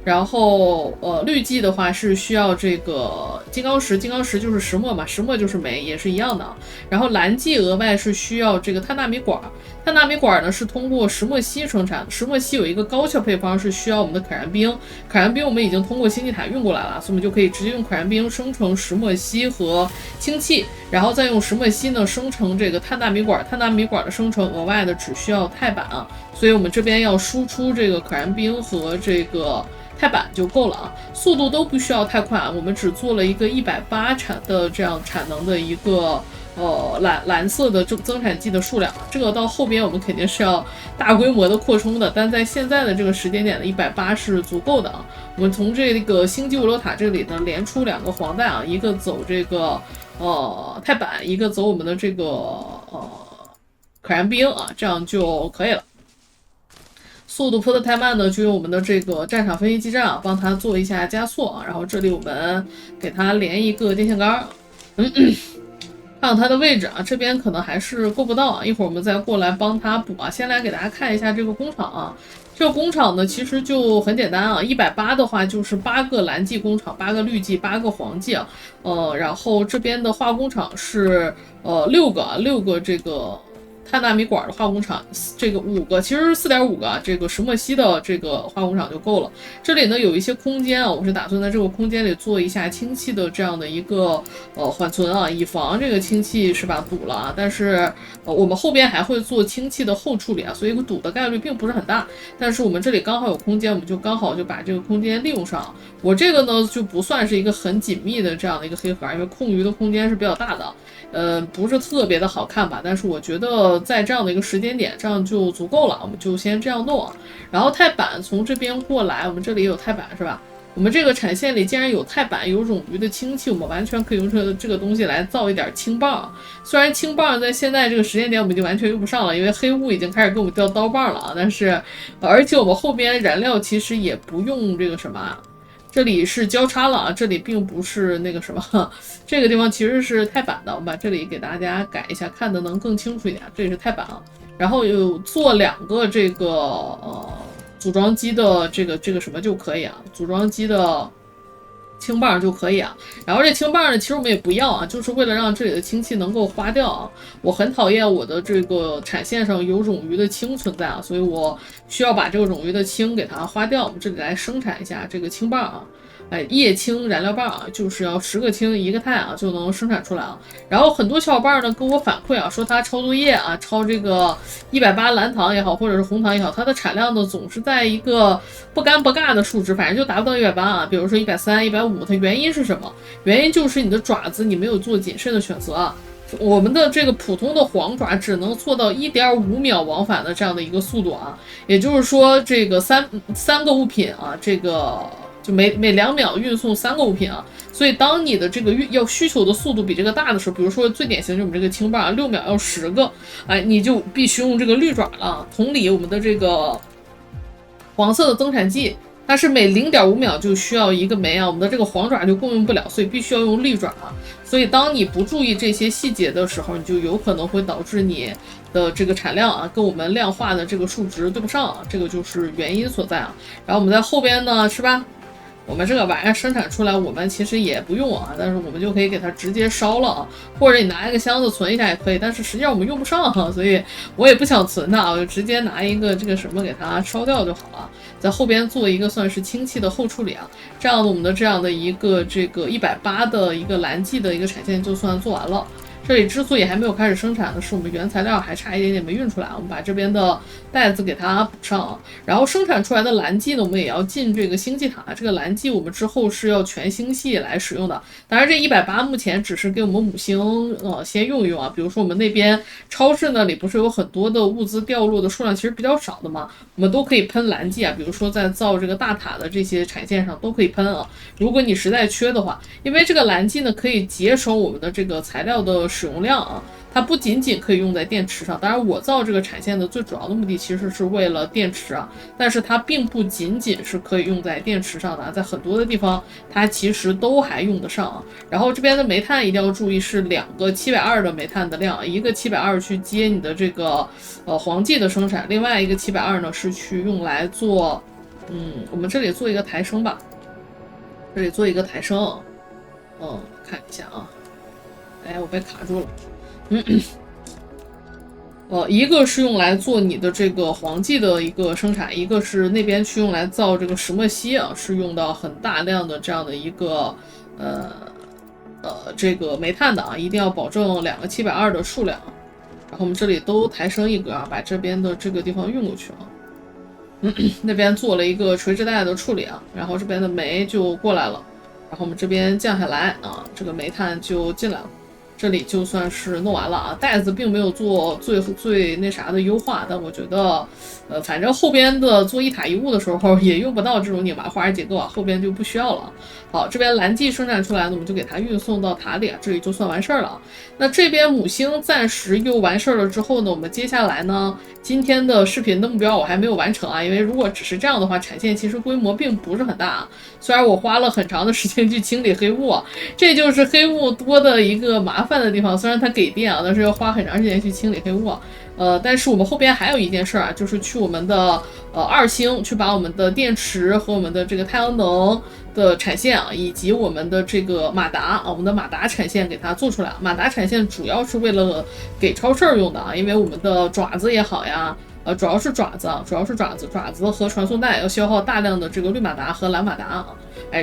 然后绿剂的话是需要这个金刚石，金刚石就是石墨嘛，石墨就是煤，也是一样的然后蓝剂额外是需要这个碳纳米管，碳纳米管呢是通过石墨烯生产的，石墨烯有一个高效配方是需要我们的可燃冰，可燃冰我们已经通过星际塔运过来了，所以我们就可以直接用可燃冰生成石墨烯和氢气，然后再用石墨烯呢生成这个碳纳米管，碳纳米管的生成额外的只需要钛板所以我们这边要输出这个可燃冰和这个钛板就够了速度都不需要太快我们只做了一个180的这样产能的一个蓝色的增产剂的数量，这个到后边我们肯定是要大规模的扩充的，但在现在的这个时间点的180是足够的我们从这个星际物流塔这里呢连出2个黄带一个走这个钛板，一个走我们的这个可燃冰这样就可以了。速度拖得太慢呢，就用我们的这个战场分析基站帮它做一下加速然后这里我们给它连一个电线杆看看它的位置这边可能还是够不到一会儿我们再过来帮它补先来给大家看一下这个工厂这个工厂呢其实就很简单180的话就是8个蓝记工厂，8个绿记，8个黄记然后这边的化工厂是6个这个碳纳米管的化工厂，这个5个，其实4.5个这个石墨烯的这个化工厂就够了。这里呢有一些空间我是打算在这个空间里做一下氢气的这样的一个缓存以防这个氢气是吧堵了但是我们后边还会做氢气的后处理所以堵的概率并不是很大。但是我们这里刚好有空间，我们就刚好就把这个空间利用上。我这个呢就不算是一个很紧密的这样的一个黑盒，因为空余的空间是比较大的，不是特别的好看吧，但是我觉得在这样的一个时间点，这样就足够了，我们就先这样弄然后钛板从这边过来，我们这里有钛板是吧？我们这个产线里既然有钛板，有冗余的氢气，我们完全可以用这个东西来造一点氢棒。虽然氢棒在现在这个时间点我们已经完全用不上了，因为黑雾已经开始给我们掉刀棒了啊。但是，而且我们后边燃料其实也不用这个什么。这里是交叉了啊，这里并不是那个什么，这个地方其实是钛板的，我把这里给大家改一下，看的能更清楚一点。这里是钛板啊，然后有做2个这个组装机的这个什么就可以啊，组装机的氢棒就可以啊。然后这氢棒呢，其实我们也不要啊，就是为了让这里的氢气能够花掉啊。我很讨厌我的这个产线上有冗余的氢存在啊，所以我需要把这个冗余的氢给它花掉。我们这里来生产一下这个氢棒啊。液氢燃料棒啊，就是要10个氢1个钛啊，就能生产出来啊。然后很多小伙伴呢跟我反馈啊，说他抄作业啊，抄这个180蓝糖也好，或者是红糖也好，它的产量呢总是在一个不尴不尬的数值，反正就达不到180啊。比如说130、150，它原因是什么？原因就是你的爪子你没有做谨慎的选择啊。我们的这个普通的黄爪只能做到1.5秒往返的这样的一个速度啊，也就是说这个三个物品啊，这个。就每2秒运送3个物品啊，所以当你的这个要需求的速度比这个大的时候，比如说最典型就是我们这个氢棒6秒要10个，你就必须用这个滤爪了。同理，我们的这个黄色的增产剂，它是每0.5秒就需要1个酶啊，我们的这个黄爪就共用不了，所以必须要用利爪啊。所以当你不注意这些细节的时候，你就有可能会导致你的这个产量啊跟我们量化的这个数值对不上啊，这个就是原因所在啊。然后我们在后边呢，是吧？我们这个玩意儿生产出来，我们其实也不用啊，但是我们就可以给它直接烧了啊，或者你拿一个箱子存一下也可以，但是实际上我们用不上哈，所以我也不想存它，我就直接拿一个这个什么给它烧掉就好了，在后边做一个算是氢气的后处理啊，这样我们的这样的一个这个180的一个蓝剂的一个产线就算做完了。这里之所以还没有开始生产的是我们原材料还差一点点没运出来，我们把这边的袋子给它补上，然后生产出来的蓝剂呢，我们也要进这个星系塔。这个蓝剂我们之后是要全星系来使用的，当然这180目前只是给我们母星先用一用啊。比如说我们那边超市那里不是有很多的物资掉落的数量其实比较少的嘛，我们都可以喷蓝剂啊，比如说在造这个大塔的这些产线上都可以喷啊。如果你实在缺的话，因为这个蓝剂呢可以节省我们的这个材料的使用量啊，它不仅仅可以用在电池上，当然我造这个产线的最主要的目的其实是为了电池啊，但是它并不仅仅是可以用在电池上的，在很多的地方它其实都还用得上啊。然后这边的煤炭一定要注意是2个720的煤炭的量，一个720去接你的这个黄剂的生产，另外一个720呢是去用来做我们这里做一个抬升吧，这里做一个抬升，看一下啊。我被卡住了。一个是用来做你的这个黄剂的一个生产，一个是那边去用来造这个石墨烯啊，是用到很大量的这样的一个这个煤炭的啊，一定要保证2个720的数量。然后我们这里都抬升一格啊，把这边的这个地方运过去啊。那边做了一个垂直带的处理啊，然后这边的煤就过来了，然后我们这边降下来啊，这个煤炭就进来了。这里就算是弄完了啊，袋子并没有做最那啥的优化，但我觉得，反正后边的做一塔一物的时候也用不到这种拧麻花结构啊，后边就不需要了。好，这边蓝剂生产出来的，我们就给它运送到塔里啊，这里就算完事儿了。那这边母星暂时又完事儿了之后呢，我们接下来呢，今天的视频的目标我还没有完成啊，因为如果只是这样的话，产线其实规模并不是很大。虽然我花了很长的时间去清理黑雾，这就是黑雾多的一个麻烦的地方。虽然它给电啊，但是要花很长时间去清理黑雾。但是我们后边还有一件事啊，就是去我们的2星去把我们的电池和我们的这个太阳能的产线啊，以及我们的这个马达啊，我们的马达产线给它做出来。马达产线主要是为了给超市用的啊，因为我们的爪子也好呀。主要是爪子和传送带要消耗大量的这个绿马达和蓝马达啊，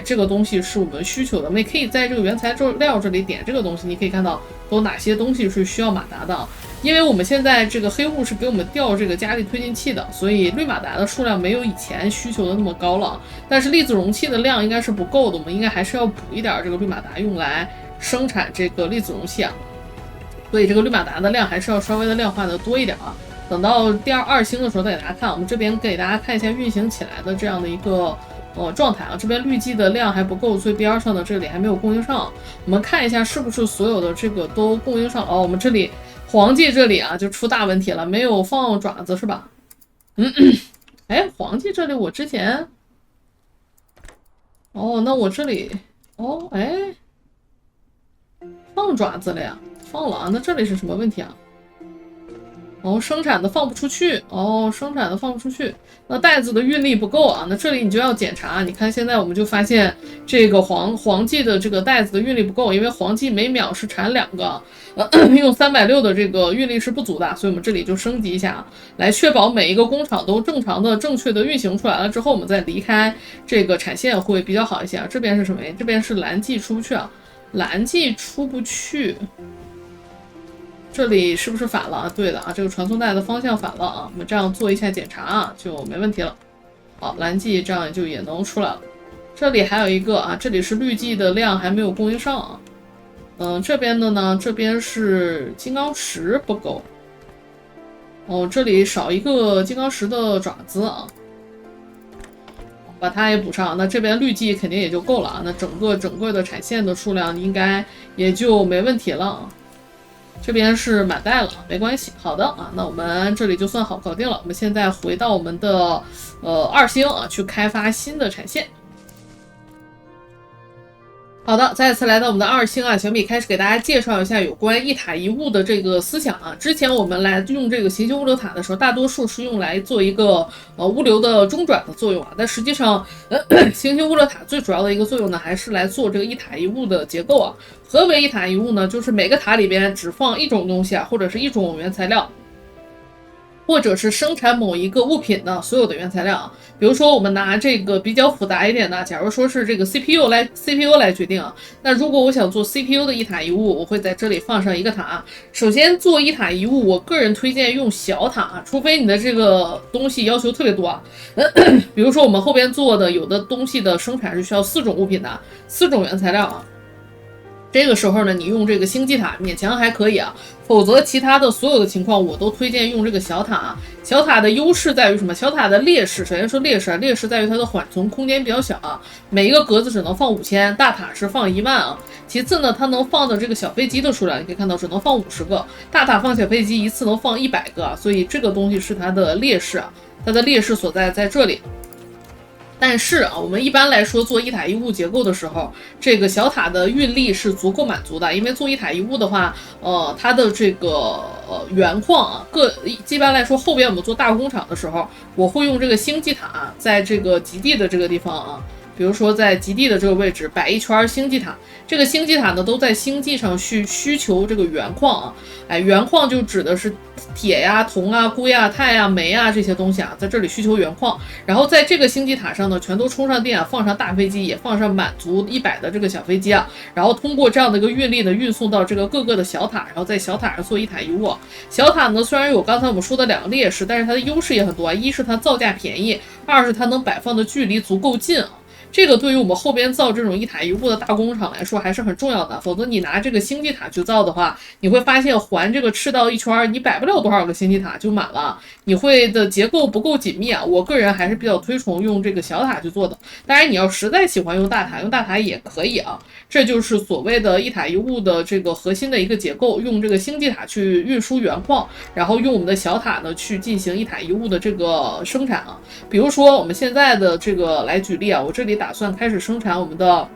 这个东西是我们需求的。我们也可以在这个原材料这里点这个东西，你可以看到都哪些东西是需要马达的。因为我们现在这个黑雾是给我们调这个加力推进器的，所以绿马达的数量没有以前需求的那么高了。但是粒子容器的量应该是不够的，我们应该还是要补一点这个绿马达用来生产这个粒子容器啊。所以这个绿马达的量还是要稍微的量化的多一点啊。等到第2星的时候再给大家看，我们这边给大家看一下运行起来的这样的一个状态啊，这边绿计的量还不够，所以边上的这里还没有供应上。我们看一下是不是所有的这个都供应上。我们这里黄计这里啊就出大问题了，没有放爪子是吧？哎，黄计这里我之前，那我这里，放爪子了呀，放了啊，那这里是什么问题啊？生产的放不出去，生产的放不出去，那袋子的运力不够啊，那这里你就要检查。你看现在我们就发现这个黄计的这个袋子的运力不够，因为黄计每秒是产2个，用360的这个运力是不足的，所以我们这里就升级一下，来确保每一个工厂都正常的、正确的运行出来了之后，我们再离开这个产线会比较好一些啊。这边是什么呀？这边是蓝计出不去啊，蓝计出不去。这里是不是反了？对的啊，这个传送带的方向反了啊。我们这样做一下检查啊，就没问题了。好，蓝计这样就也能出来了。这里还有一个啊，这里是绿计的量还没有供应上啊。这边的呢，这边是金刚石不够。这里少一个金刚石的爪子啊，把它也补上。那这边绿计肯定也就够了啊。那整个的产线的数量应该也就没问题了啊。这边是满带了，没关系。好的啊，那我们这里就算好搞定了。我们现在回到我们的2星啊，去开发新的产线。好的，再次来到我们的2星啊，小米开始给大家介绍一下有关一塔一物的这个思想啊。之前我们来用这个行星物流塔的时候，大多数是用来做一个物流的中转的作用啊。但实际上，行星物流塔最主要的一个作用呢，还是来做这个一塔一物的结构啊。何为一塔一物呢？就是每个塔里边只放一种东西啊，或者是一种原材料，或者是生产某一个物品的所有的原材料啊。比如说我们拿这个比较复杂一点的，假如说是这个 CPU 来决定啊。那如果我想做 CPU 的一塔一物，我会在这里放上一个塔。首先做一塔一物，我个人推荐用小塔，除非你的这个东西要求特别多啊。比如说我们后边做的有的东西的生产是需要4种物品的，4种原材料啊。这个时候呢，你用这个星际塔勉强还可以啊，否则其他的所有的情况我都推荐用这个小塔。小塔的优势在于什么？小塔的劣势，首先说劣势，劣势在于它的缓存空间比较小啊，每一个格子只能放5000，大塔是放1万啊。其次呢，它能放的这个小飞机的数量，你可以看到只能放50个，大塔放小飞机一次能放100个，所以这个东西是它的劣势啊，它的劣势所在这里。但是啊，我们一般来说做一塔一物结构的时候，这个小塔的运力是足够满足的。因为做一塔一物的话，它的这个原矿啊，一般来说后边我们做大工厂的时候，我会用这个星际塔在这个极地的这个地方啊，比如说在极地的这个位置摆一圈星际塔。这个星际塔呢，都在星际上需求这个原矿啊，原矿就指的是铁呀、铜啊、硅啊、钛啊、煤啊这些东西啊，在这里需求原矿。然后在这个星际塔上呢，全都充上电啊，放上大飞机，也放上满足100的这个小飞机啊，然后通过这样的一个运力呢，运送到这个各个的小塔，然后在小塔上做一塔一物。小塔呢，虽然有刚才我们说的2个劣势，但是它的优势也很多啊。一是它造价便宜，二是它能摆放的距离足够近啊。这个对于我们后边造这种一塔一物的大工厂来说还是很重要的，否则你拿这个星际塔去造的话，你会发现环这个赤道一圈，你摆不了多少个星际塔就满了，你会的结构不够紧密啊。我个人还是比较推崇用这个小塔去做的，当然你要实在喜欢用大塔，用大塔也可以啊。这就是所谓的一塔一物的这个核心的一个结构，用这个星际塔去运输原矿，然后用我们的小塔呢去进行一塔一物的这个生产啊。比如说我们现在的这个来举例啊，我这里打算开始生产我们的，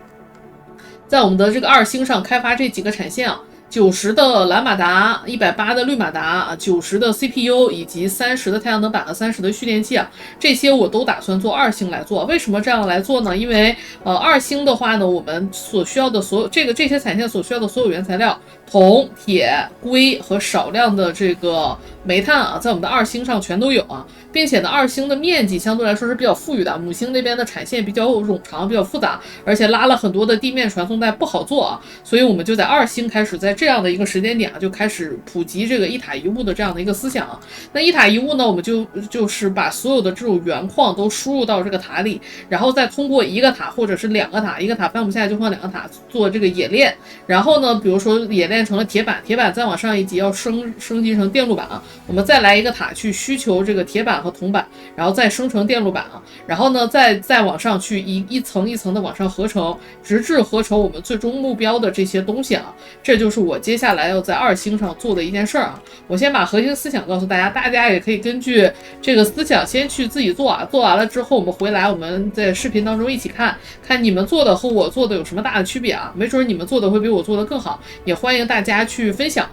在我们的这个2星上开发这几个产线啊。90的蓝马达，180的绿马达，90的 CPU 以及30的太阳能板和30的蓄电器啊，这些我都打算做2星来做。为什么这样来做呢？因为2星的话呢，我们所需要的所有这些产线所需要的所有原材料，铜、铁、硅和少量的这个煤炭啊，在我们的2星上全都有啊，并且呢，2星的面积相对来说是比较富裕的，母星那边的产线比较冗长，比较复杂，而且拉了很多的地面传送带不好做啊，所以我们就在2星开始在这样的一个时间点啊，就开始普及这个一塔一物的这样的一个思想。那一塔一物呢，我们就是把所有的这种原矿都输入到这个塔里，然后再通过一个塔或者是两个塔，一个塔放不下就放两个塔做这个冶炼。然后呢，比如说冶炼成了铁板，铁板再往上一级要升级成电路板啊，我们再来一个塔去需求这个铁板和铜板，然后再生成电路板啊，然后呢再往上去一层一层的往上合成，直至合成我们最终目标的这些东西啊。这就是我接下来要在2星上做的一件事儿啊。我先把核心思想告诉大家，大家也可以根据这个思想先去自己做啊。做完了之后，我们回来我们在视频当中一起看看你们做的和我做的有什么大的区别啊？没准你们做的会比我做的更好，也欢迎大家去分享。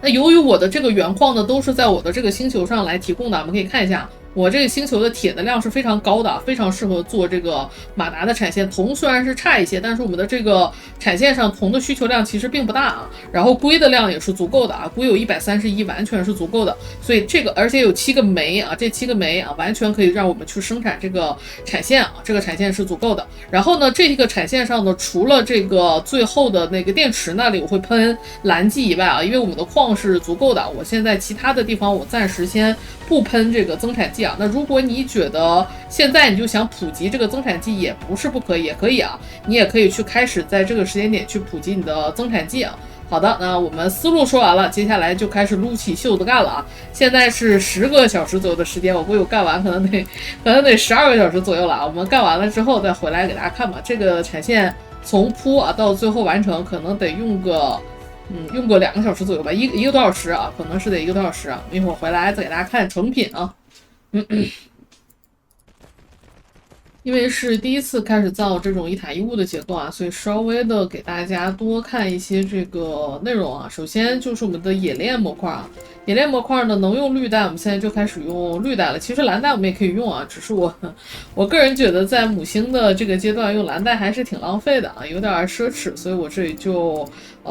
那由于我的这个原矿呢都是在我的这个星球上来提供的，我们可以看一下。我这个星球的铁的量是非常高的，非常适合做这个马达的产线。铜虽然是差一些，但是我们的这个产线上铜的需求量其实并不大啊。然后硅的量也是足够的啊，硅有131，完全是足够的。所以这个而且有7个煤啊，这7个煤啊，完全可以让我们去生产这个产线啊，这个产线是足够的。然后呢，这个产线上呢，除了这个最后的那个电池那里我会喷蓝剂以外啊，因为我们的矿是足够的，我现在其他的地方我暂时先不喷这个增产剂。那如果你觉得现在你就想普及这个增产剂，也不是不可以，也可以啊，你也可以去开始在这个时间点去普及你的增产剂啊。好的，那我们思路说完了，接下来就开始撸起袖子干了啊！现在是10个小时左右的时间，我估计我干完可能得12个小时左右了啊。我们干完了之后再回来给大家看吧。这个产线从铺啊到最后完成，可能得用个2个小时左右吧，一个多小时啊，可能是得1个多小时啊。一会儿回来再给大家看成品啊。因为是第一次开始造这种一塔一物的结构啊，所以稍微的给大家多看一些这个内容啊。首先就是我们的冶炼模块啊，冶炼模块呢能用绿带，我们现在就开始用绿带了。其实蓝带我们也可以用啊，只是我个人觉得在母星的这个阶段用蓝带还是挺浪费的啊，有点奢侈，所以我这里就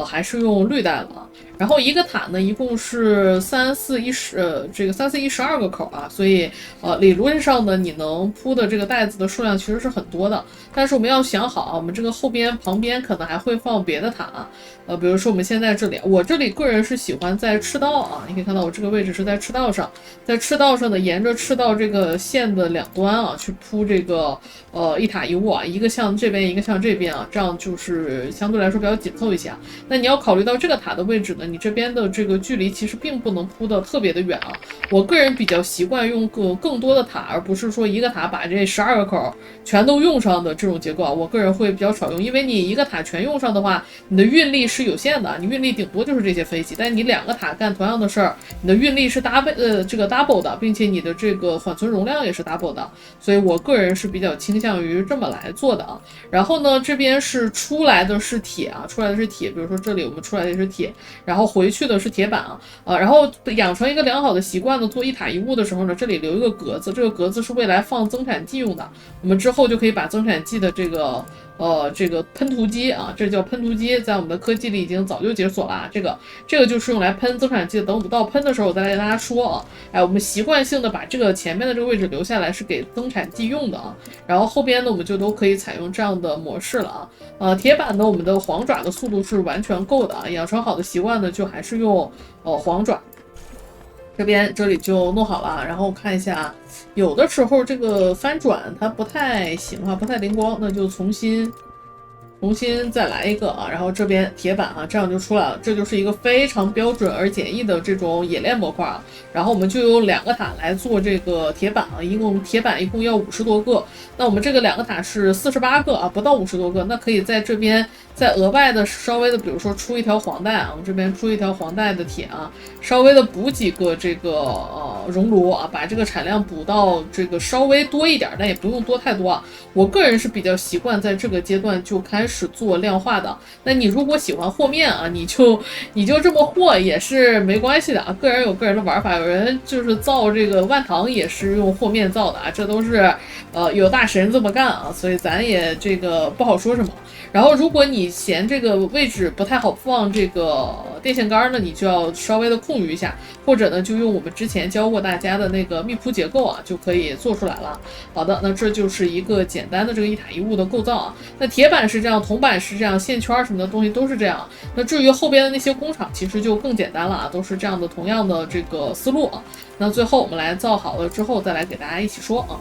还是用绿带了。然后一个塔呢，一共是3、4、12个口啊，所以理论上呢，你能铺的这个带子的数量其实是很多的。但是我们要想好，我们这个旁边可能还会放别的塔，比如说我们现在这里，我这里个人是喜欢在赤道啊，你可以看到我这个位置是在赤道上，在赤道上呢，沿着赤道这个线的两端啊，去铺这个一塔一物啊，一个向这边，一个向这边啊，这样就是相对来说比较紧凑一些啊。那你要考虑到这个塔的位置呢，你这边的这个距离其实并不能铺的特别的远啊。我个人比较习惯用更多的塔，而不是说一个塔把这12个口全都用上的这种结构啊。我个人会比较少用，因为你一个塔全用上的话，你的运力是有限的，你运力顶多就是这些飞机，但你2个塔干同样的事儿，你的运力是double 的，并且你的这个缓存容量也是 double 的，所以我个人是比较倾向于这么来做的啊。然后呢，这边是出来的是铁啊，比如说这里我们出来的是铁，然后回去的是铁板啊，然后养成一个良好的习惯呢，做一塔一物的时候呢，这里留一个格子，这个格子是未来放增产剂用的，我们之后就可以把增产剂的这个喷涂机啊，这叫喷涂机，在我们的科技里已经早就解锁了啊。这个就是用来喷增产剂的。等我们到喷的时候，我再来跟大家说啊。我们习惯性的把这个前面的这个位置留下来是给增产剂用的啊。然后后边呢，我们就都可以采用这样的模式了啊。铁板呢，我们的黄爪的速度是完全够的啊。养成好的习惯呢，就还是用黄爪。这里就弄好了，然后看一下，有的时候这个翻转它不太行啊，不太灵光，那就重新再来一个啊，然后这边铁板啊，这样就出来了，这就是一个非常标准而简易的这种冶炼模块啊。然后我们就用2个塔来做这个铁板啊，铁板一共要50多个，那我们这个2个塔是48个啊，不到50多个，那可以在这边再额外的稍微的，比如说出一条黄带啊，我们这边出一条黄带的铁啊，稍微的补几个这个熔炉啊，把这个产量补到这个稍微多一点，但也不用多太多啊。我个人是比较习惯在这个阶段就开始做量化的。那你如果喜欢和面啊，你就这么和也是没关系的啊，个人有个人的玩法，有人就是造这个万糖也是用和面造的啊，这都是有大神这么干啊，所以咱也这个不好说什么。然后如果你嫌这个位置不太好放这个电线杆呢，你就要稍微的空余一下，或者呢就用我们之前教过大家的那个密铺结构啊，就可以做出来了。好的，那这就是一个简单的这个一塔一物的构造啊。那铁板是这样铜板是这样，线圈什么的东西都是这样。那至于后边的那些工厂，其实就更简单了啊，都是这样的同样的这个思路啊。那最后我们来造好了之后，再来给大家一起说啊。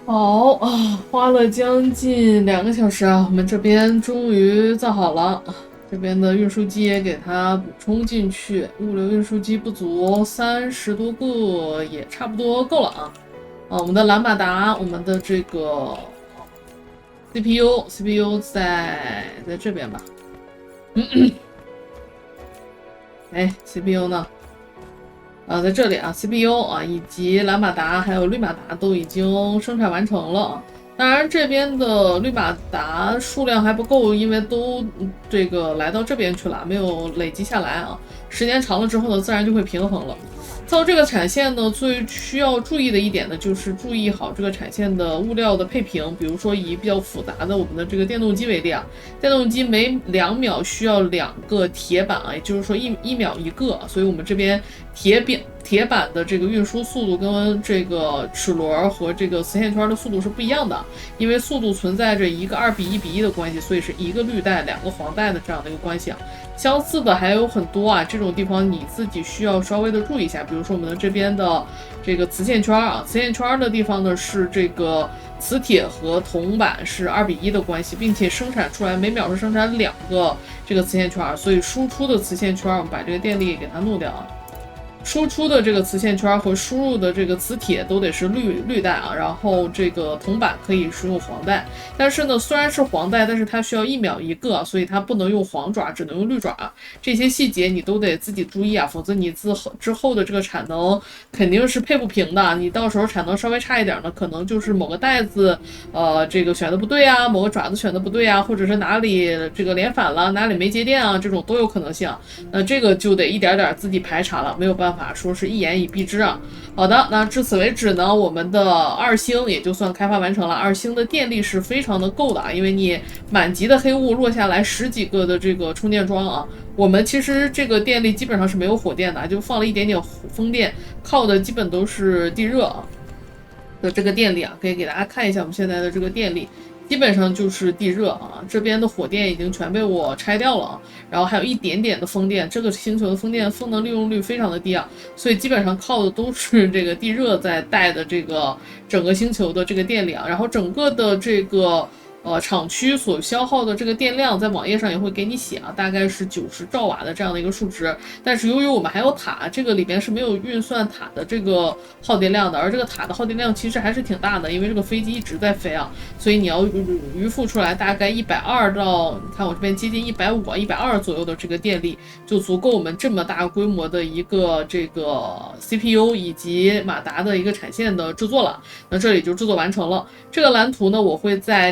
好啊，花了将近2个小时啊，我们这边终于造好了。这边的运输机也给它补充进去，物流运输机不足30多个也差不多够了啊。我们的蓝马达，我们的这个 CPU 在这边吧。哎，CPU 呢？在这里啊 ，CPU 啊，以及蓝马达还有绿马达都已经生产完成了。当然，这边的绿马达数量还不够，因为都这个来到这边去了，没有累积下来啊。时间长了之后呢，自然就会平衡了。造这个产线呢，最需要注意的一点呢，就是注意好这个产线的物料的配平。比如说以比较复杂的我们的这个电动机为例啊，电动机每2秒需要2个铁板啊，也就是说一秒一个，所以我们这边铁板的这个运输速度跟这个齿轮和这个磁线圈的速度是不一样的，因为速度存在着一个2:1:1的关系，所以是一个绿带2个黄带的这样的一个关系啊。相似的还有很多啊，这种地方你自己需要稍微的注意一下。比如说我们的这边的这个磁线圈啊，磁线圈的地方呢是这个磁铁和铜板是2:1的关系，并且生产出来每秒是生产2个这个磁线圈，所以输出的磁线圈我们把这个电力给它弄掉啊。输出的这个磁线圈和输入的这个磁铁都得是绿带啊，然后这个铜板可以是用黄带，但是呢，虽然是黄带，但是它需要1秒1个，所以它不能用黄爪，只能用绿爪。这些细节你都得自己注意啊，否则你之后的这个产能肯定是配不平的。你到时候产能稍微差一点呢，可能就是某个带子这个选的不对啊，某个爪子选的不对啊，或者是哪里这个连反了，哪里没接电啊，这种都有可能性。那这个就得一点点自己排查了，没有办法说是一言以蔽之啊。好的，那至此为止呢，我们的2星也就算开发完成了。2星的电力是非常的够的啊，因为你满级的黑雾落下来10几个的这个充电桩啊，我们其实这个电力基本上是没有火电的，就放了一点点风电，靠的基本都是地热啊的这个电力啊。可以给大家看一下我们现在的这个电力。基本上就是地热啊，这边的火电已经全被我拆掉了啊，然后还有一点点的风电，这个星球的风能利用率非常的低啊，所以基本上靠的都是这个地热在带的这个整个星球的这个电力啊，然后整个的这个厂区所消耗的这个电量，在网页上也会给你写啊，大概是90兆瓦的这样的一个数值。但是由于我们还有塔，这个里边是没有运算塔的这个耗电量的，而这个塔的耗电量其实还是挺大的，因为这个飞机一直在飞啊，所以你要余付出来大概120到，你看我这边接近150、120左右的这个电力，就足够我们这么大规模的一个这个 CPU 以及马达的一个产线的制作了。那这里就制作完成了。这个蓝图呢，我会在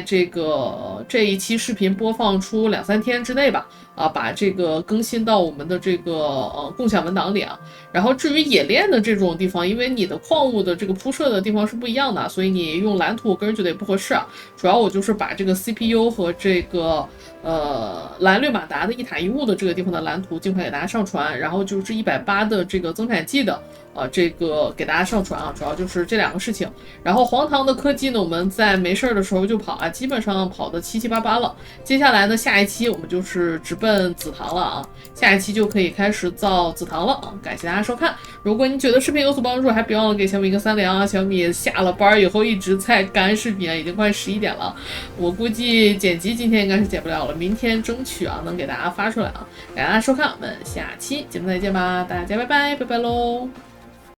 这一期视频播放出2、3天之内吧，把这个更新到我们的这个共享文档里啊。然后至于冶炼的这种地方，因为你的矿物的这个铺设的地方是不一样的，所以你用蓝图我个人觉得也不合适啊。主要我就是把这个 CPU 和这个蓝略马达的一塔一物的这个地方的蓝图尽快给大家上传，然后就是180的这个增产剂的这个给大家上传啊，主要就是这2个事情。然后黄糖的科技呢，我们在没事的时候就跑啊，基本上跑的七七八八了。接下来呢，下一期我们就是直奔紫糖了啊，下一期就可以开始造紫糖了啊。感谢大家收看，如果你觉得视频有所帮助，还别忘了给小米一个3连啊。小米下了班以后一直在赶视频啊，已经快11点了，我估计剪辑今天应该是剪不了了，明天争取啊能给大家发出来啊。感谢大家收看，我们下期节目再见吧，大家拜拜，拜拜喽。